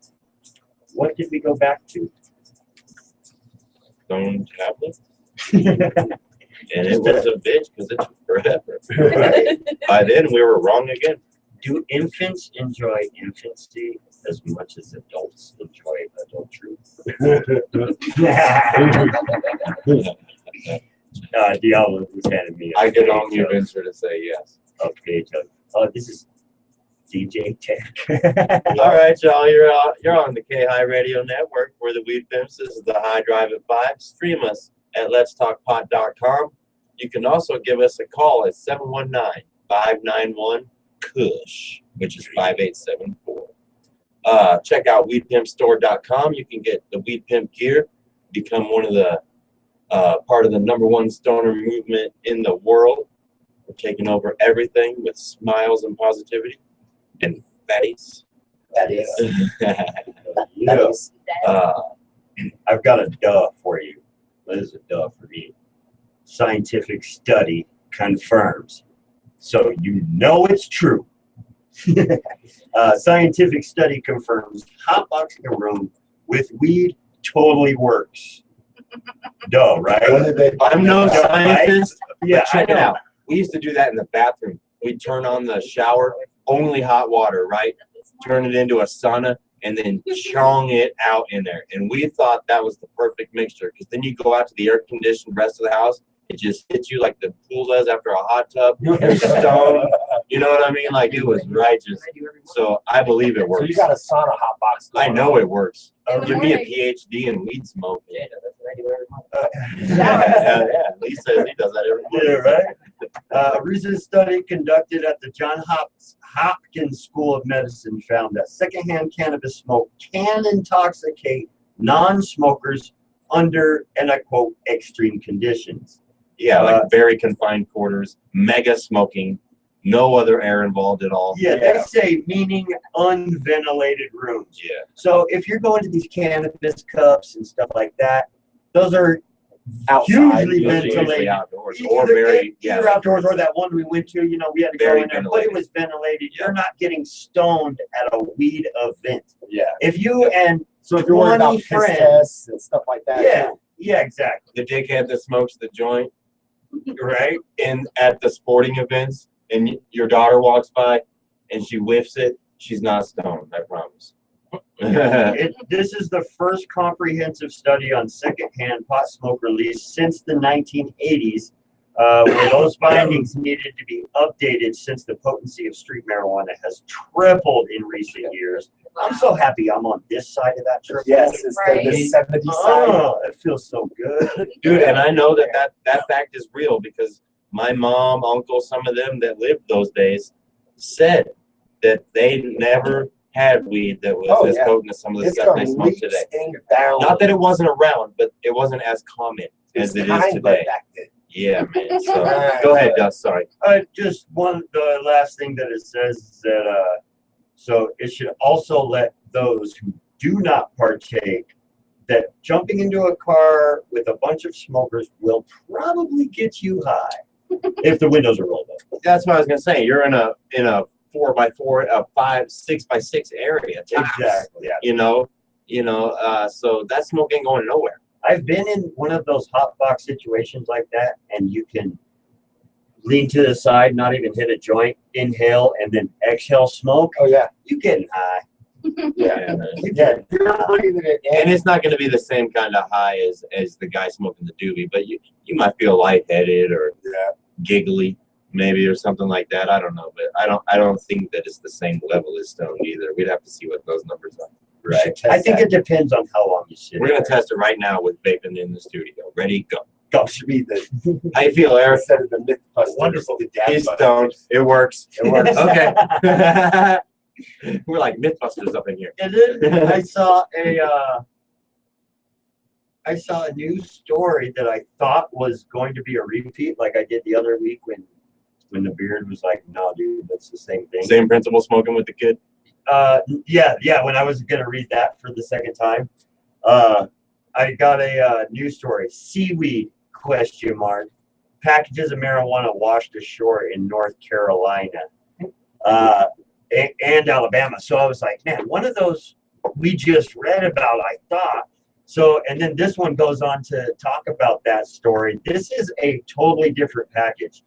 what did we go back to? Stone tablets. And it was a bitch because it took forever. By then, we were wrong again. Do infants enjoy infancy as much as adults enjoy adultery? Diablo was handing me. I get on you, venture to say yes. Okay, Joe. Oh, this is DJ Tech. All right, y'all. You're on the K-High Radio Network. We're the Weed Pimps. This is the High Drive at 5. Stream us at letstalkpod.com. You can also give us a call at 719-591-KUSH, which is 5874. Check out weedpimpstore.com. You can get the Weed Pimp gear, become one of the part of the #1 stoner movement in the world. We're taking over everything with smiles and positivity and fatties. That is. Yeah. I've got a duh for you. What is a duh for me? Scientific study confirms. So you know it's true. Scientific study confirms hotboxing a room with weed totally works. Duh, right? I'm no Duh, right? scientist. Yeah, But check I it know. out. We used to do that in the bathroom. We'd turn on the shower, only hot water, right? Turn it into a sauna and then chong it out in there. And we thought that was the perfect mixture because then you go out to the air conditioned rest of the house. It just hits you like the pool does after a hot tub. You're stoned. You know what I mean? Like it was righteous. So I believe it works. So you got a sauna hot box. I know it works. In the Give me a morning. PhD in weed smoke. Yeah, Yeah, Lee says he does that every morning. right. A recent study conducted at the Johns Hopkins School of Medicine found that secondhand cannabis smoke can intoxicate non-smokers under, and I quote, extreme conditions. Yeah, like very confined quarters, mega smoking, no other air involved at all. Yeah, they say meaning unventilated rooms. Yeah. So if you're going to these cannabis cups and stuff like that, those are Outside, hugely Usually ventilated. outdoors or very, either outdoors or that one we went to, you know, we had to Very go in there, but it was ventilated. You're not getting stoned at a weed event. Yeah. If you and So if you're worried about 20 piss friends- tests and stuff like that. yeah, too. yeah, exactly. the dickhead that smokes the joint, right? And at the sporting events, and your daughter walks by and she whiffs it, she's not stoned, I promise. This is the first comprehensive study on secondhand pot smoke release since the 1980s, where those findings needed to be updated since the potency of street marijuana has tripled in recent years. I'm so happy I'm on this side of that triple. Yes, it's Right. the 70 side. Oh, it feels so good. Dude, and I know that fact is real because my mom, uncle, some of them that lived those days said that they never had weed that was Oh, as yeah. potent as some of the It's stuff they from smoke leaps today. and bounds. Not that it wasn't around, but it wasn't as common as it is kind, but today. back then. Yeah, man. So go ahead, Gus. Sorry. Just the last thing that it says is that so it should also let those who do not partake that jumping into a car with a bunch of smokers will probably get you high if the windows are rolled up. That's what I was gonna say. You're in a 4x4, a 5-6x6 area. tops, Exactly. Yeah. So that smoke ain't going nowhere. I've been in one of those hot box situations like that, and you can lean to the side, not even hit a joint, inhale, and then exhale smoke. Oh yeah. You're getting high. Yeah, man. Yeah. You're not breathing it in. And it's not going to be the same kind of high as the guy smoking the doobie, but you might feel lightheaded or giggly maybe or something like that. I don't know, but I don't think that it's the same level as stoned either. We'd have to see what those numbers are. Right. I think it depends on how long you sit. We're gonna test it right now with vaping in the studio. Ready, go. Go. Should be the How you feel, Eric? instead of the Mythbusters. Wonderful. The dad He's busters. stoned. It works. It works. Okay. We're like Mythbusters up in here. And then I saw a news story that I thought was going to be a repeat, like I did the other week when the beard was like, "No, dude, that's the same thing." Same principle, smoking with the kid. Yeah. When I was gonna read that for the second time, I got a news story. Seaweed ? Packages of marijuana washed ashore in North Carolina and Alabama. So I was like, man, one of those we just read about. I thought so, and then this one goes on to talk about that story. This is a totally different package.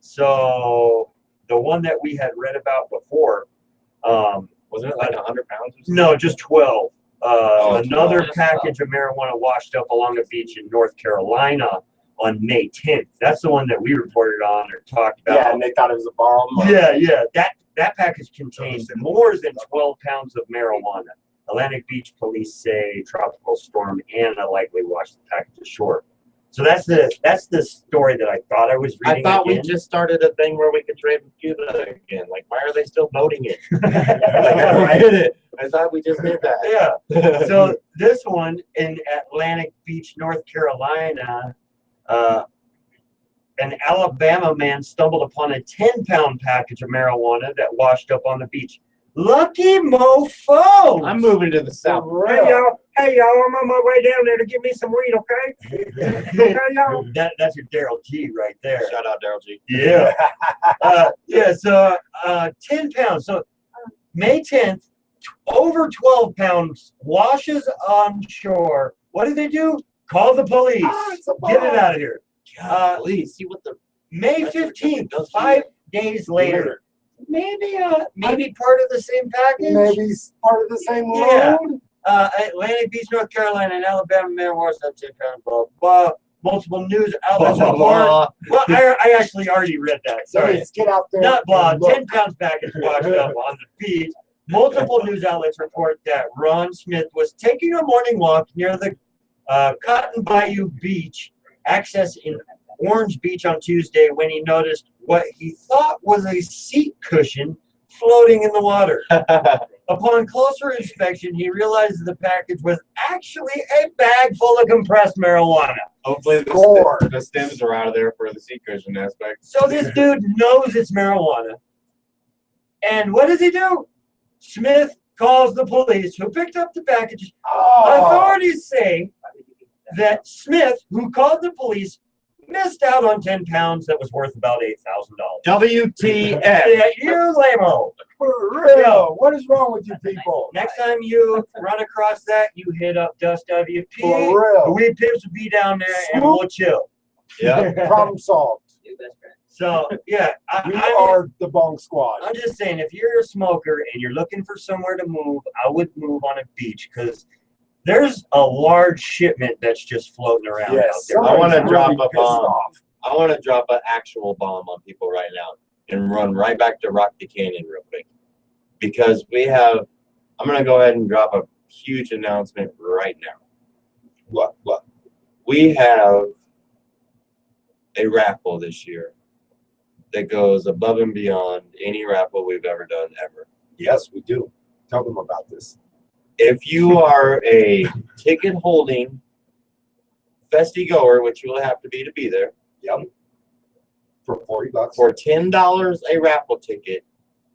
So the one that we had read about before. Wasn't it like 100 pounds? Or something? No, just 12. Another 12. package of marijuana washed up along a beach in North Carolina on May 10th. That's the one that we reported on or talked about. Yeah, and they thought it was a bomb. Yeah. That package contained more than 12 pounds of marijuana. Atlantic Beach police say tropical storm Anna likely washed the package ashore. So that's the story that I thought I was I reading. thought we again. just started a thing where we could trade with Cuba again. Like, why are they still voting it? I thought we just did that. Yeah. So this one in Atlantic Beach, North Carolina, an Alabama man stumbled upon a 10-pound package of marijuana that washed up on the beach. Lucky mofo! I'm moving to the south. Hey, y'all. Hey, y'all, I'm on my way down there to get me some weed, okay? Okay, y'all. That's your Daryl G right there. Shout out Daryl G. Yeah. So 10 pounds. So May 10th, over 12 pounds washes on shore. What did they do? Call the police. Get it out of here. Please see what the May 15th, 5 days later. Maybe part of the same package. Maybe part of the same Yeah. load. Atlantic Beach, North Carolina, and Alabama man washed up 10 pounds. Blah, blah. Multiple news outlets report. Well, I actually already read that. Sorry. Let's get out there. Not blah. and look. 10 pounds package washed up on the beach. Multiple news outlets report that Ron Smith was taking a morning walk near the Cotton Bayou Beach access in Orange Beach on Tuesday when he noticed what he thought was a seat cushion floating in the water. Upon closer inspection, he realized the package was actually a bag full of compressed marijuana. Hopefully Score. the stems are out of there for the seat cushion aspect. So this dude knows it's marijuana. And what does he do? Smith calls the police, who picked up the package. Oh. Authorities say that Smith, who called the police, missed out on 10 pounds that was worth about $8,000. WTF. Yeah, you lame-o. For real. What is wrong with you people? Next time you run across that, you hit up Dust WP. For real. The weed pimps will be down there and Scoop. we'll chill. Yeah. Problem solved. So, yeah. We are the Bong Squad. I'm just saying, if you're a smoker and you're looking for somewhere to move, I would move on a beach because there's a large shipment that's just floating around out Yes. there. I want to Somebody's drop really a pissed bomb. off. I want to drop an actual bomb on people right now and run right back to Rocky Canyon real quick. Because I'm going to go ahead and drop a huge announcement right now. What? We have a raffle this year that goes above and beyond any raffle we've ever done ever. Yes, we do. Tell them about this. If you are a ticket holding festy goer, which you will have to be there, Yep. For $40. for $10 a raffle ticket,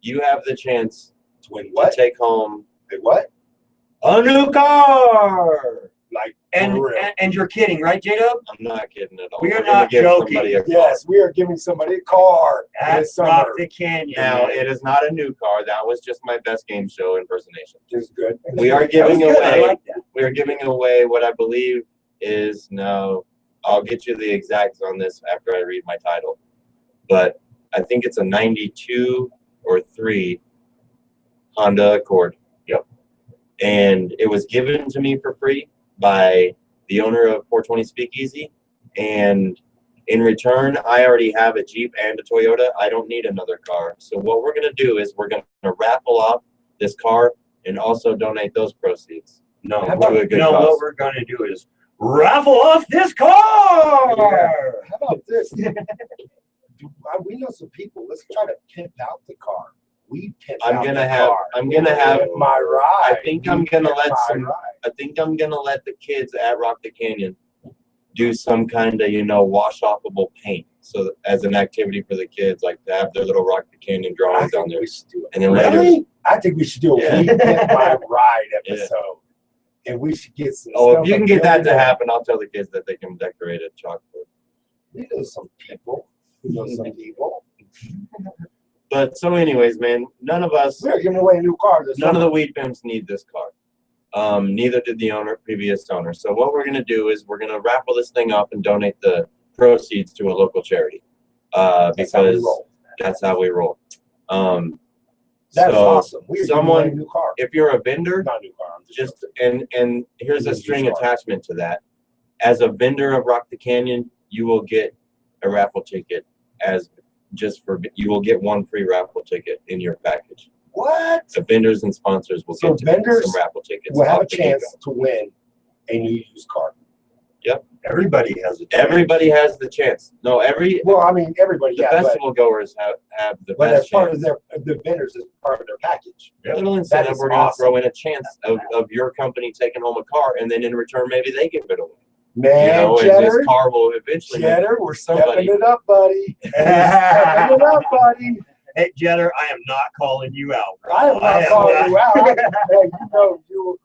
you have the chance To win to what? take home Hey, what? a new car. Like, And, for real. and you're kidding, right, J-Dub? I'm not kidding at all. We are We're gonna not give joking. somebody a car. Yes, we are giving somebody a car At this Rock summer. the Canyon. Now, it is not a new car. That was just my best game show impersonation. Which is good. We are That was giving good. I away. like that. We are giving away what I believe is now. I'll get you the exacts on this after I read my title, but I think it's a 92 or 3 Honda Accord. Yep. And it was given to me for free by the owner of 420 Speakeasy. And in return, I already have a Jeep and a Toyota. I don't need another car. So what we're going to do is we're going to raffle off this car and also donate those proceeds No, How to a what, good no, cause. what we're going to do is raffle off this car. How about this? We know some people. Let's try to pimp out the car. We pimp I'm out gonna the have- car. I'm gonna have- Pimp my ride. I think I'm gonna Pimp let my some- ride. I think I'm gonna let the kids at Rock the Canyon do some kind of, wash offable paint. So that as an activity for the kids, like to have their little Rock the Canyon I drawings think on there. we should do it. And then later, Really? I think we should do a Yeah. We Pimp My Ride Yeah. episode. And we should get some oh, stuff if you can like get that to Billy happen, I'll tell the kids that they can decorate a chalkboard. We know some people. We know some people. But so anyways, man, none of us, We're giving away a new car this none of summer. the weed pimps need this car. Neither did the previous owner. So what we're gonna do is we're gonna raffle this thing up and donate the proceeds to a local charity. That's how we Because roll. that's how we roll. That's so awesome. We're giving away a someone, new car. if you're a vendor, Not a new car. I'm just and here's a Use string your car. attachment to that. As a vendor of Rock the Canyon, you will get a raffle ticket you will get one free raffle ticket in your package. What? The vendors and sponsors will So get to vendors some raffle tickets. We'll have a off the get-go. chance to win a new used car. Everybody has a chance. Everybody has the chance. No, Well, I mean, everybody, the yeah, but, festival goers have the but as best part chance. of the vendors as part of their package. Little incentive, is we're going to awesome. throw in a chance of your company taking home a car, and then in return, maybe they give it away. Man, and Cheddar, this car will eventually. Cheddar, we're somebody. stepping it up, buddy. We're stepping it up, buddy. Hey, Jetter, I am not calling you out. bro. I am not am calling not- you out. Hey, you know,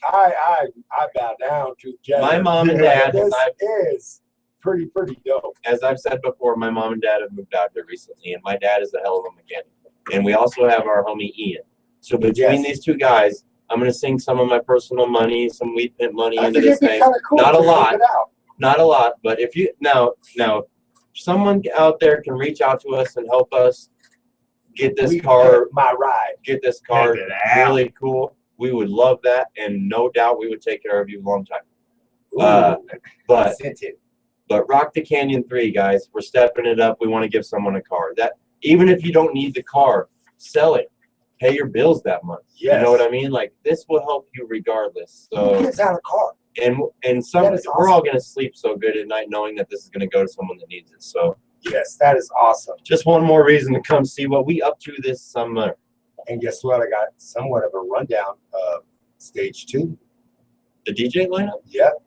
I bow down to Jeff. My mom and dad, This I've- is pretty dope. as I've said before, my mom and dad have moved out here recently, and my dad is a hell of a mechanic. And we also have our homie Ian. So between Yes. these two guys, I'm gonna sink some of my personal money, some weed pimp money I into think this it'd be thing. kind of cool. Not a to lot. check it out. Not a lot, but if you now, if someone out there can reach out to us and help us get this We car, get my ride. get this car Check it out. really cool, we would love that, and no doubt we would take care of you a long time. Ooh, But sent it. Rock the Canyon 3, guys, we're stepping it up. We want to give someone a car. That even if you don't need the car, sell it. Pay your bills that month. You Yes. know what I mean? Like this will help you regardless. Who So gets out of the car? and some That is we're all awesome. gonna sleep so good at night knowing that this is gonna go to someone that needs it. So Yes, that is awesome. just one more reason to come see what we up to this summer. And guess what? I got somewhat of a rundown of stage 2. The DJ lineup? Yep.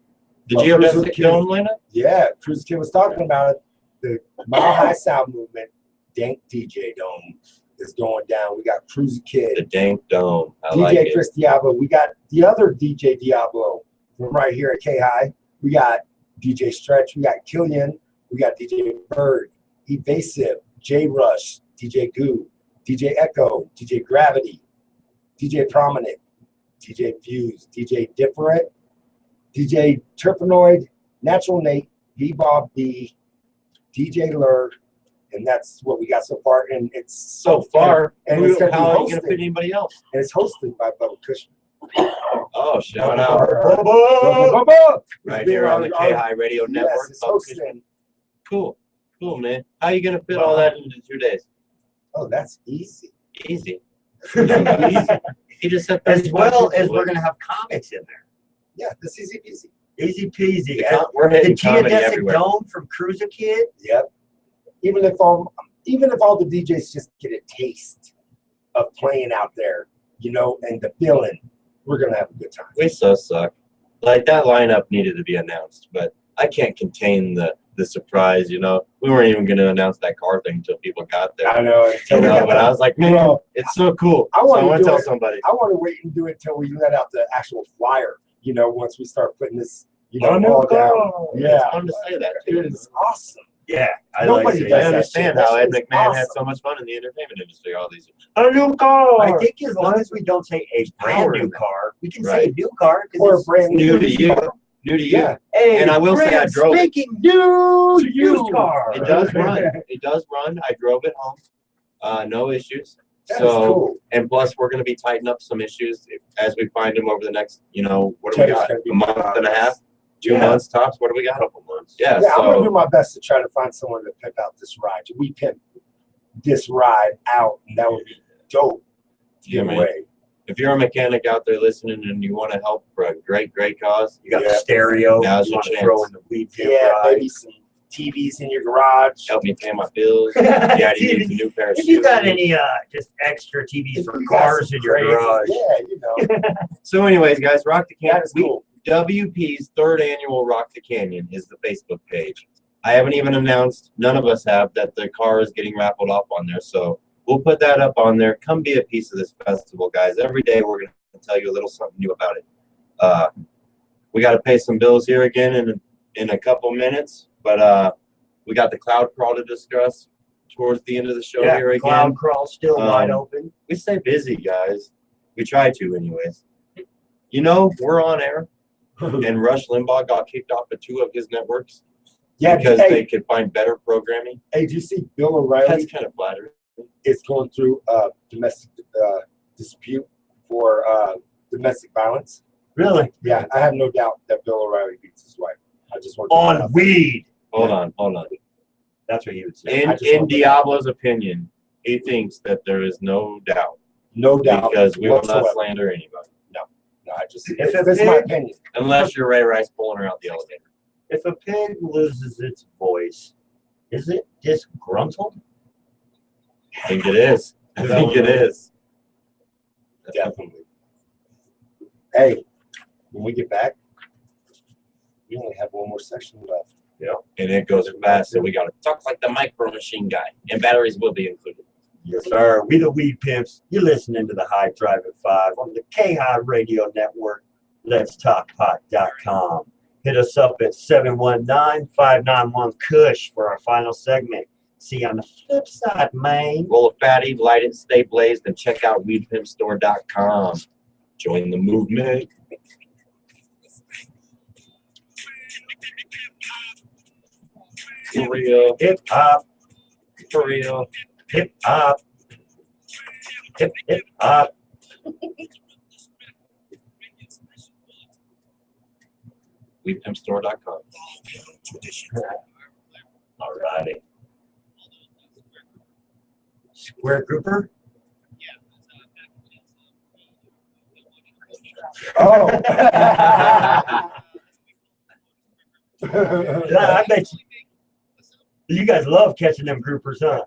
The Well, Geodesic Cruiser Dome lineup? Yeah, Cruiser Kid was talking about it. The Mile High Sound Movement Dank DJ Dome is going down. We got Cruiser Kid, The Dank Dome. I DJ like it. Chris Diablo. We got the other DJ Diablo from right here at K-High. We got DJ Stretch. We got Killian. We got DJ Bird, Evasive, J Rush, DJ Goo, DJ Echo, DJ Gravity, DJ Prominent, DJ Fuse, DJ Different, DJ Terpenoid, Natural Nate, B-Bob B, DJ Lurd, and that's what we got so far. And it's So far, and it's gonna be how are you gonna hosted. fit anybody else? and it's hosted by Bubba Cushman. Oh, shout out Bubba! right here on the K High Radio Network. Yes, it's hosting. Cool, man. How are you gonna fit all that into 2 days? Oh, that's easy. Easy. You just said As 35 well people. as we're gonna have comics in there. Yeah, that's easy peasy. Easy peasy. The we're The hitting comedy Geodesic everywhere. Dome from Cruiser Kid. Yep. Even if all the DJs just get a taste of playing out there, you know, and the feeling, we're gonna have a good time. We so suck. Like that lineup needed to be announced, but I can't contain the surprise. You know, we weren't even gonna announce that car thing until people got there. I know. You know, but I was like, man, Bro, it's so cool. I So wanna I want do to tell it. somebody. I want to wait and do it till we let out the actual flyer. You know, once we start putting this, you know, Oh, no, all down. no. Yeah, It's fun to say that. it is awesome. Yeah, I Nobody like does it. I that understand shit. how That Ed shit is McMahon had awesome. so much fun in the entertainment industry all these years. A new car. I think as long as we don't say a brand new car, we can say Right. a new car. 'Cause Or a it's brand New new to you. car. New to you. Yeah. a And I will say I brand drove it. spanking new To you. used car. It does run. It does run. I drove it home. No issues. That is So, cool. and plus we're going to be tightening up some issues as we find them over the next, you know, what do we Cheddar's got? gonna be A month and a half? 2 Yeah. months tops? What do we got? A couple months. Yeah. Yeah, I'm gonna do So, my best to try to find someone to pimp out this ride. We pimp this ride out, and that would be dope to Yeah, give man. away. if you're a mechanic out there listening and you want to help for a great cause, You got Yeah. the stereo. Now's You your want to chance. throw in the weed tip Yeah, ride. maybe some TVs in your garage. help me pay my bills. Daddy needs a new pair of If you shoes. got any just extra TVs If for you got cars some in your crazy- garage. Yeah, you know, So, anyways, guys, Rock the that Canyon. is cool. WP's third annual Rock the Canyon is the Facebook page. I haven't even announced, none of us have, that the car is getting raffled off on there. So we'll put that up on there. Come be a piece of this festival, guys. Every day we're going to tell you a little something new about it. We got to pay some bills here again in a couple minutes, but we got the cloud crawl to discuss towards the end of the show Yeah, here again. Cloud Crawl still wide open. We stay busy, guys. We try to, anyways. You know, we're on air, and Rush Limbaugh got kicked off of 2 of his networks Yeah, because hey, they could find better programming. hey, do you see Bill O'Reilly That's kind of flattering. is going through a domestic dispute for domestic violence? Really? Yeah, I have no doubt that Bill O'Reilly beats his wife. I just want to On weed. Hold on. That's what he would say. In, I just in want to- Diablo's opinion, he thinks that there is no doubt no doubt because we will whatsoever. not slander anybody No, I just If a that's my pig- opinion. unless you're Ray Rice pulling her out the elevator. If a pig loses its voice, is it disgruntled? I think it is. I think it is. Definitely. Hey, when we get back, we only have one more section left. And it goes fast, so we got to talk like the micro machine guy, and batteries will be included. Yes, sir. We the Weed Pimps. You're listening to the High Drive at 5 on the K-High Radio Network. letstalkpot.com. Hit us up at 719-591-KUSH for our final segment. See you on the flip side, man. Roll a fatty, light it, stay blazed, and check out weedpimpstore.com. Join the movement. For real. Hip hop, For real. hip hop, hip hop. Weedpimpstore.com. All righty. Square grouper? Oh. Yeah, I bet you guys love catching them groupers, huh?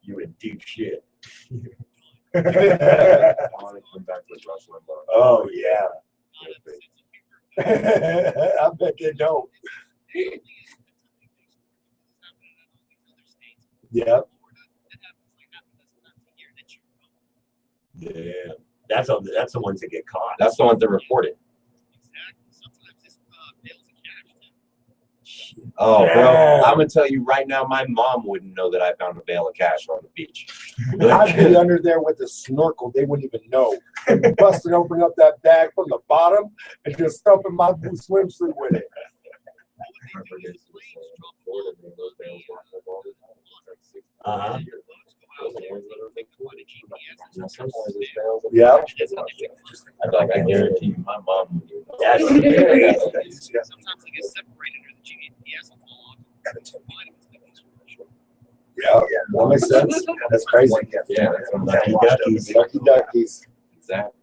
You in deep shit. Oh yeah. I bet they don't. Yep. Yeah. That's the ones that get caught. That's the ones that report it. Oh, Yeah. bro, I'm gonna tell you right now, my mom wouldn't know that I found a bale of cash on the beach. I'd be under there with a snorkel. They wouldn't even know. Busting open up that bag from the bottom and just stuffing my swimsuit with it. Uh-huh. Yeah. Like I guarantee you, my mom would. That's Sometimes they get separated or the GPS will fall off. Yeah. That makes sense. That's crazy. Yeah, Lucky duckies. Lucky duckies. Exactly.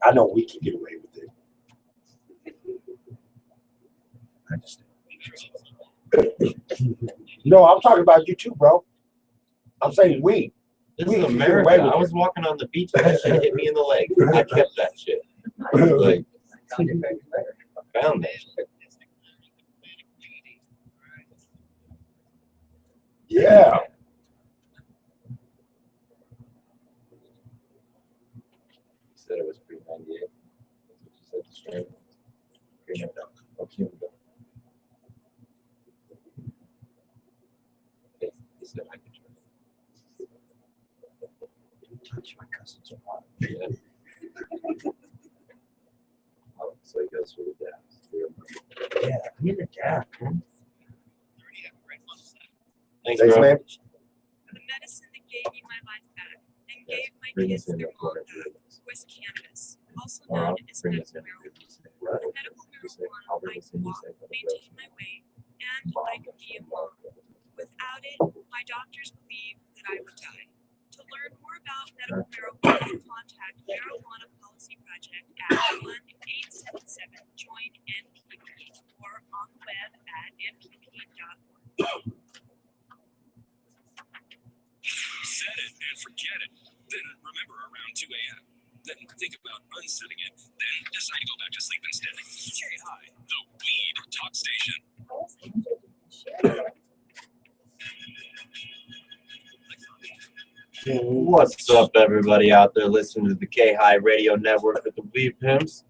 I know we can get away with it. No, I'm talking about you too, bro. I'm saying we. This We is can get America. away with I was walking on the beach and that shit hit me in the leg. I kept that shit. Like, I found that shit. Yeah. You said it was pre-98. That's what you said, the strain. Okay. He said I could try. Touch my cousin's water. Yeah. Oh, so he goes through the depths. Yeah, I'm in the gap, man. Thanks, Thanks, bro. man. The medicine that gave me my life back and gave my Bring kids us in their the mom corner. back was cannabis, also Or I'll known as bring medical us in. marijuana. With medical I'll marijuana, bring I us in. could walk, maintain my weight, and I could be a mom. Without it, my doctors believe that I would die. To learn more about medical marijuana, contact Marijuana Policy Project at 1-877-JOIN-NPP or on the web at npp.org. Set it and forget it. Then remember around 2 a.m. Then think about unsetting it. Then decide to go back to sleep instead. K-High, the weed talk station. What's up, everybody out there listening to the K-High Radio Network with the Weed Pimps?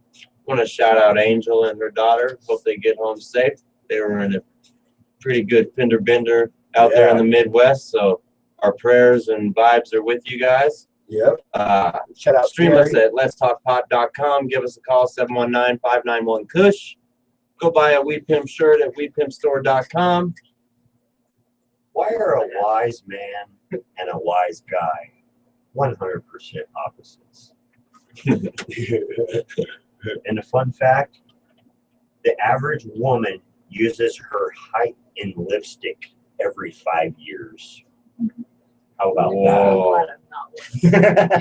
Want to shout out Angel and her daughter. Hope they get home safe. They were in a pretty good fender bender out there in the Midwest, so our prayers and vibes are with you guys. Yep. Shout out Stream Terry. us at letstalkpot.com. Give us a call, 719-591-KUSH. Go buy a Weed Pimp shirt at weedpimpstore.com. Why are a wise man and a wise guy 100% opposites? And a fun fact, the average woman uses her height in lipstick every 5 years. How about Whoa.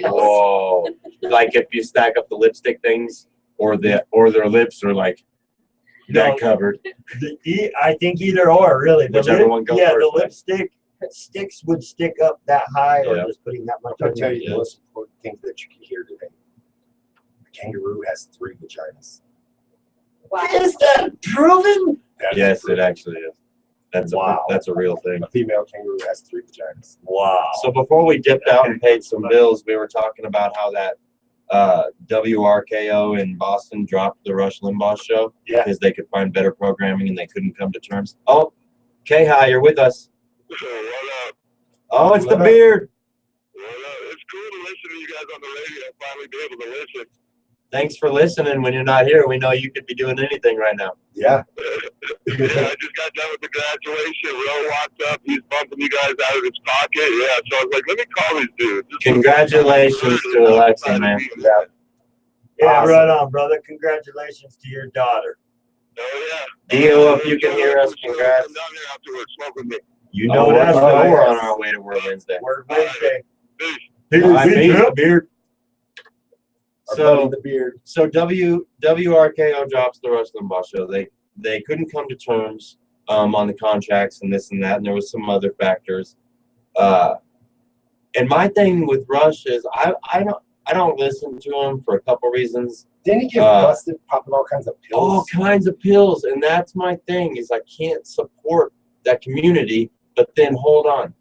Whoa. Like if you stack up the lipstick things or their lips are like that covered. I think either or, really. Whichever one goes yeah, first, the lipstick sticks would stick up that high or Yeah. just putting that much I'm on gonna tell you your the most important thing that you can hear today. A kangaroo has 3 vaginas. Is that proven? Yes, it actually is. Wow. That's a real thing. A female kangaroo has 3 vaginas. Wow. So before we dipped out and paid some bills, we were talking about how that WRKO in Boston dropped the Rush Limbaugh show Yeah. because they could find better programming and they couldn't come to terms. Oh, K-Hi, you're with us. What up? Oh, it's the What up? beard. What up? It's cool to listen to you guys on the radio and finally be able to listen. Thanks for listening. When you're not here, we know you could be doing anything right now. Yeah. Yeah, I just got done with the graduation. Ro walked up. He's bumping you guys out of his pocket. Yeah, so I was like, let me call these dudes. Congratulations to Alexa, man. Yeah. Yeah, Awesome. right on, brother. Congratulations to your daughter. Oh, yeah. Dio, if you can hear us, congrats. Come down here afterwards. Smoke with me. You know Oh, that's oh, right. We're yes. on our way to World Wednesday. Word Wednesday. Peace. All right, peace, the beard. Our buddy So, the beard. so WRKO drops the Rush Limbaugh show. They couldn't come to terms on the contracts and this and that, and there was some other factors. And my thing with Rush is I don't listen to him for a couple reasons. Didn't he get busted popping all kinds of pills? All kinds of pills, and that's my thing is I can't support that community. But then hold on,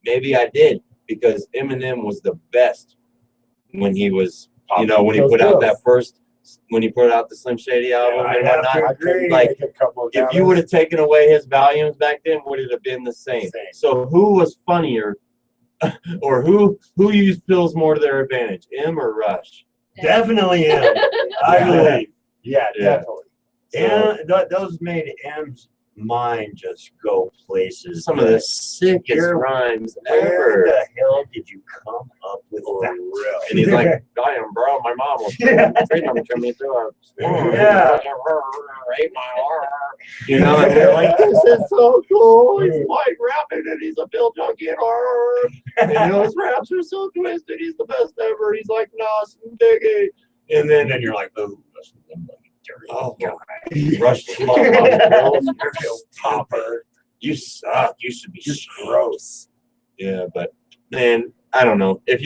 maybe I did because Eminem was the best when he was, when he put out that first, when he put out the Slim Shady album and whatnot. I couldn't Like, take a couple of if you would have taken away his volumes back then, would it have been the same? So who was funnier, or who used pills more to their advantage, M or Rush? Definitely him. I believe. Yeah, definitely. And those made M's mind just go places. Some of the sickest rhymes Where ever. the hell did you come up with that? And he's like, damn, bro, my mom was freedom to me through a storm. Yeah. Ate my arm. You know, and they're like, this is so cool. He's like rapping and he's a pill junkie at heart. And his raps are so twisted. He's the best ever. He's like Nas and Biggie. And then you're like, oh, God. Rush Limbaugh, Popper. You suck. You should be gross. Yeah, but man, I don't know. If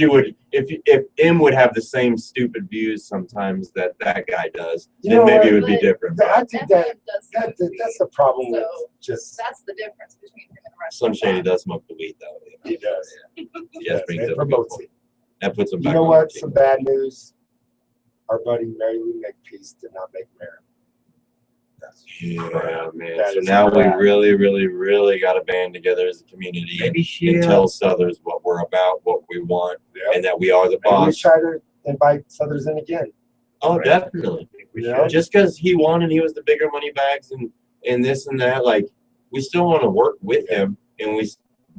M would have the same stupid views sometimes that guy does, You then know maybe what? it would be different. I think that's the problem with just That's the difference between him and Rush. Slim Shady does smoke the weed though. he does. Just brings It up promotes it. that puts him You back know on what? the Some bad news. Our buddy Mary Lou McPeace did not make Mary. Yeah, man. That So is now we crap. really, really, really got to band together as a community and tell Southers what we're about, what we want, and that we are the Maybe we boss. try to invite Southers in again. Oh, definitely. Yeah. Just because he won and he was the bigger money bags and this and that, like we still want to work with him, and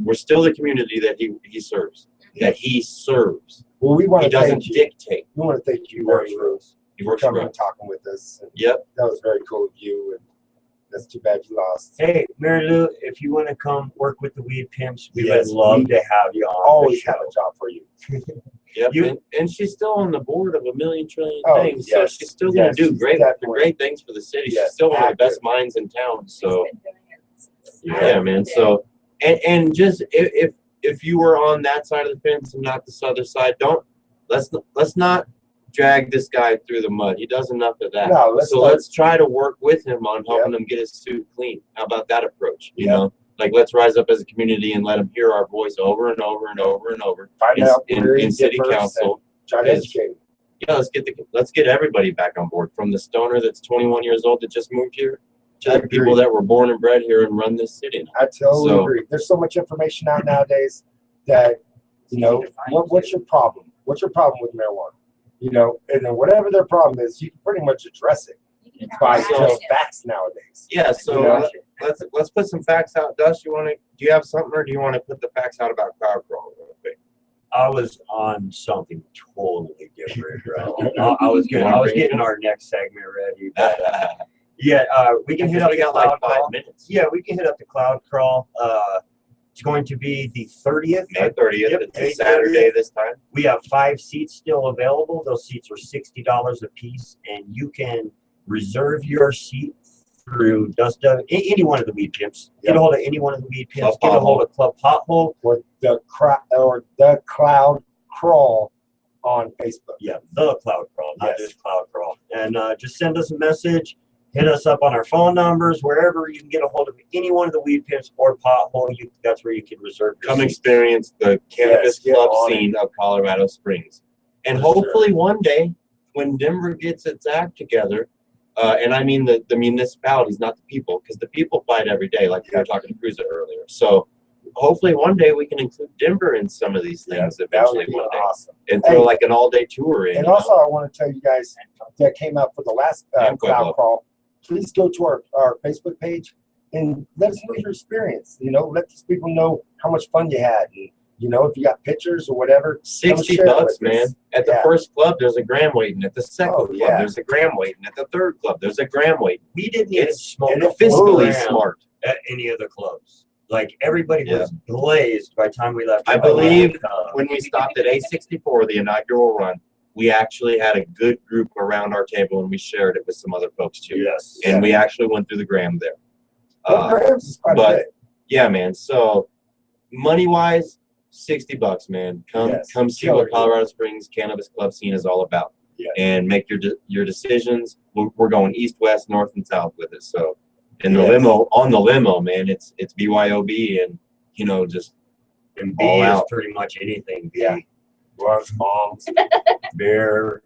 we're still the community that he serves. That he serves. Well, we want He to doesn't thank you. dictate. We want to thank you, He works Mary for Lou, us. He for works for coming us. and talking with us. And Yep. that was very cool of you, and that's too bad you lost. Hey, Mary Lou, if you want to come work with the Weed Pimps, we Yes, would love we to have you on. Always the have show. a job for you. Yep. You- And she's still on the board of a million trillion Oh, things. yes. So she's still going Yes, to do she's great definitely- things for the city. Yes, She's still one of the best active. minds in town. So He's been doing it since yeah, man. So and just if you were on that side of the fence and not this other side, let's not drag this guy through the mud. He does enough of that. No, let's so not- let's try to work with him on helping him get his suit clean. How about that approach? You know, like let's rise up as a community and let him hear our voice over and over and over and over Find in, out in, where in he city differs council. and try to Yes. educate him. Yeah, let's get everybody back on board, from the stoner that's 21 years old that just moved here to I the people agree. that were born and bred here and run this city. I totally So- agree. There's so much information out nowadays that, what's your problem? What's your problem with marijuana? And then whatever their problem is, you can pretty much address it by just facts nowadays. Yeah, so You know? let's put some facts out. Dust, do you have something, or do you want to put the facts out about crowd crawl real quick? I was on something totally different, right? I was getting our next segment ready, but yeah, we can hit up We the got Cloud like 5 Crawl. minutes. Yeah, we can hit up the Cloud Crawl. It's going to be the 30th. May 30th. Yep, It's May a Saturday 30th. this time. We have 5 seats still available. Those seats are $60 a piece, and you can reserve your seat through any one of the Weed Pimps. Get a hold of any one of the Weed Pimps. Club Get a hold of Club Pothole. Or the Cloud Crawl on Facebook. Yeah, the Cloud Crawl, not Yes. just Cloud Crawl. And just send us a message. hit us up on our phone numbers, wherever you can get a hold of any one of the Weed Pimps or Pothole. That's where you can reserve your Come seats. experience the cannabis get club on it. scene of Colorado Springs. And For hopefully one day when Denver gets its act together, and I mean the municipalities, not the people, because the people fight every day, like we were talking to Cruza earlier. So hopefully one day we can include Denver in some of these things That would eventually be one day. awesome. And throw Hey, like an all-day tour in. And you know? also, I want to tell you guys that came out for the last And Pueblo. cloud crawl. Please go to our Facebook page and let us know your experience. You know, let these people know how much fun you had. And, you know, if you got pictures or whatever, come $60, share it with man. us. At the Yeah. first club, there's a gram waiting. At the second Oh, club, yeah. there's a gram waiting. At the third club, there's a gram waiting. We didn't even It's smoke and a it's fiscally gram smart. at any of the clubs. Like everybody was blazed by the time we left. I believe when we stopped at A64, the inaugural run, we actually had a good group around our table and we shared it with some other folks too. Yes. And we actually went through the gram there. 12 grams is quite a but bit. yeah, man. So money wise, $60, man. Come see Killer, what Colorado Springs Cannabis Club scene is all about. Yeah. And make your decisions. We're going east, west, north, and south with it. So in the Yes. limo, man, it's BYOB and you know just And B all is out. pretty much anything. B. Yeah. Runs, bombs, beer,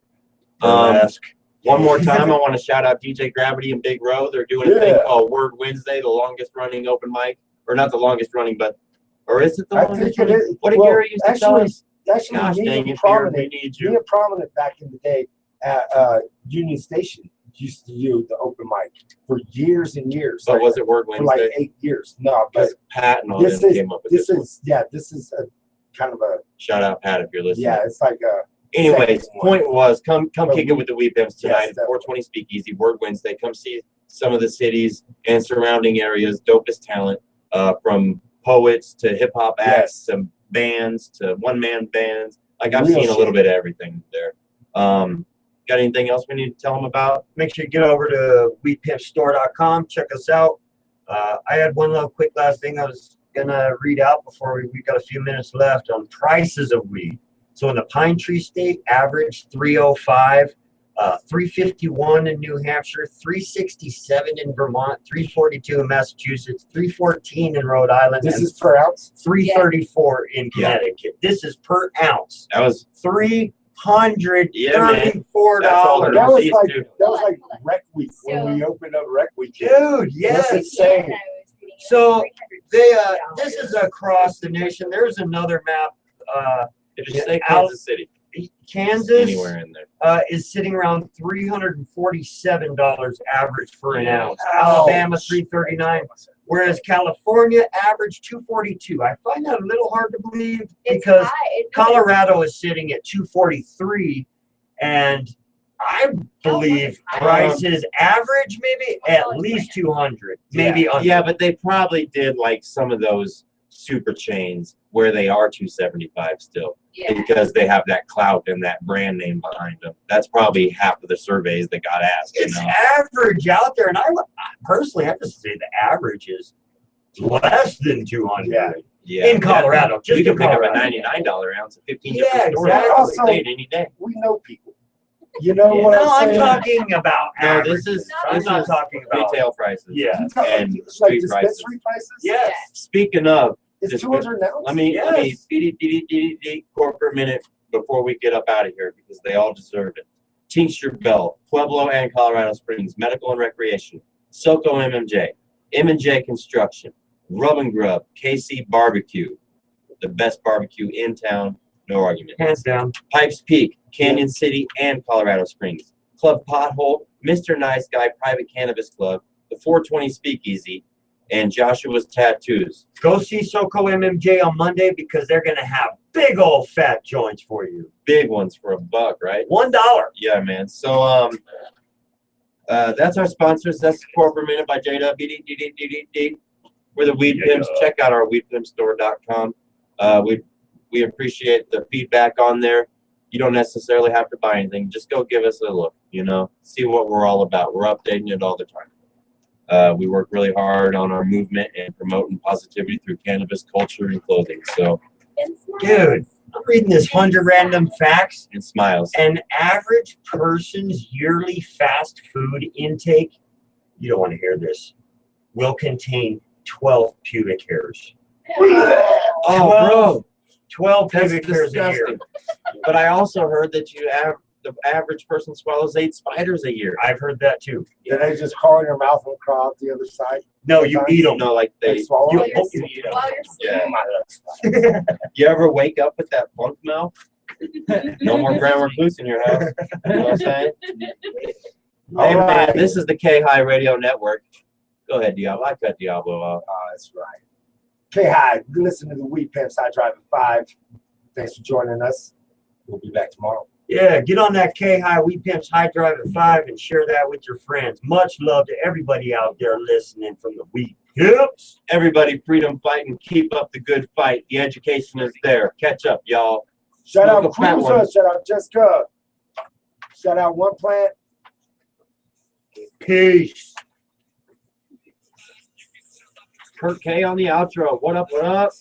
Um, burlesque. One more time, I want to shout out DJ Gravity and Big Row. They're doing a thing Yeah. called Word Wednesday, the longest running open mic, or not the longest running, but or is it the I longest think it running? is. What did Well, Gary used to tell us? Actually, Gosh me dang and it, Beard, we Prominent, need me you. and Prominent back in the day at Union Station used to do the open mic for years and years. But was it Word for like Wednesday? 8 years? No, but Because Pat and all this them is came up with this this one. is this is a kind of a Shout out Pat if you're listening. yeah. It's like a Anyways, second one. point was come But kick it with the Weed Pimps tonight Yes, at definitely. 420 Speakeasy, Word Wednesday. Come see some of the cities and surrounding areas, dopest talent, from poets to hip hop acts to bands to one-man bands. Like I've Real seen a little shit. bit of everything there. Got anything else we need to tell them about? Make sure you get over to weedpimpstore.com. Check us out. I had one little quick last thing I was going to read out before we got a few minutes left on prices of weed. So in the Pine Tree State, average $305, $351 in New Hampshire, $367 in Vermont, $342 in Massachusetts, $314 in Rhode Island, This and is per ounce. $334 in Yeah. Connecticut. This is per ounce. That was $334. Yeah, man. That's all there That is. was These like two. rec week when we opened up rec week. Dude, yes. That's insane. So they this is across the nation. There's another map. If you say out- Kansas City, Kansas anywhere in there. is sitting around $347 average for an ounce. Ouch. Alabama $339, whereas California average $242. I find that a little hard to believe because Colorado is sitting at $243, and I believe prices average maybe at least $200, maybe under. Yeah, but they probably did like some of those super chains where they are $275 still because they have that clout and that brand name behind them. That's probably half of the surveys that got asked. It's average out there, and I personally have to say the average is less than 200 in Colorado. Just you can in pick Colorado. up a $99 ounce at 15 Yeah, different stores exactly. across the Also, state any day. We know people. You know Yeah, what no, I'm I'm saying? talking about No, average. this is I'm not talking about retail prices. Yeah. You talking and like street prices. dispensary prices? Yes. Speaking of, It's Just 200 an ounce? let me Yes. corporate minute before we get up out of here because they all deserve it. Tincture Bell, Pueblo and Colorado Springs, Medical and Recreation, SoCo MMJ, M&J Construction, Rub and Grub, KC Barbecue, the best barbecue in town, no argument. Hands down. Pipes Peak, Canyon City, and Colorado Springs. Club Pothole, Mr. Nice Guy Private Cannabis Club, the 420 Speakeasy, and Joshua's Tattoos. Go see SoCo MMJ on Monday because they're going to have big old fat joints for you. Big ones for $1, right? $1. Yeah, man. So that's our sponsors. That's Corporate Minute by JW. We're the Weed Pimps. Check out our weedpimpstore.com. We appreciate the feedback on there. You don't necessarily have to buy anything. Just go give us a look, see what we're all about. We're updating it all the time. We work really hard on our movement and promoting positivity through cannabis culture and clothing. So, Dude, I'm reading this 100 random facts. and smiles. An average person's yearly fast food intake you don't want to hear this, will contain 12 pubic hairs. Oh, bro, 12 that's pubic hairs a year. disgusting. But I also heard that the average person swallows 8 spiders a year. I've heard that too. Do they just crawl in your mouth and crawl out the other side? No, you eat them. No, like they. swallow You, them? oh, you eat 'em. While you're Yeah. You ever wake up with that funk mouth? No more Grandma Recluse in your house. You know what I'm saying? Hey, All man, right. this is the K-High Radio Network. Go ahead, Diablo. I cut Diablo off. That's right. Okay, hi. You listen to the Wheat Pimps. I drive at 5. Thanks for joining us. We'll be back tomorrow. Yeah, get on that K-High Wheat Pimps High Drive at 5 and share that with your friends. Much love to everybody out there listening from the Wheat Pimps. Everybody, freedom fighting. Keep up the good fight. The education is there. Catch up, y'all. Shout Smoke out a fat Cruiser. one. Shout out Jessica. Shout out One Plant. Peace. Kurt K on the outro. What up? What up?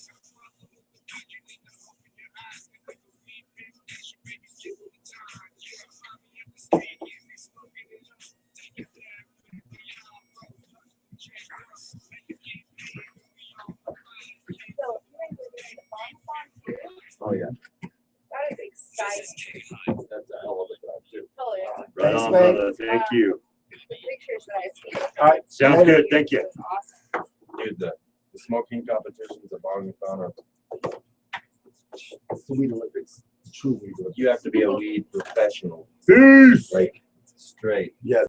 Oh yeah, That is exciting. that's a hell of a job too. Oh, yeah. Right Thanks, on, man. brother. Thank you. Pictures that I've seen. All right. Sounds Later. good. Thank you. Awesome. Dude, the smoking competitions of Bognathon are. It's the Weed Olympics. True Weed Olympics. You have to be a weed professional, Peace. like straight. Yes.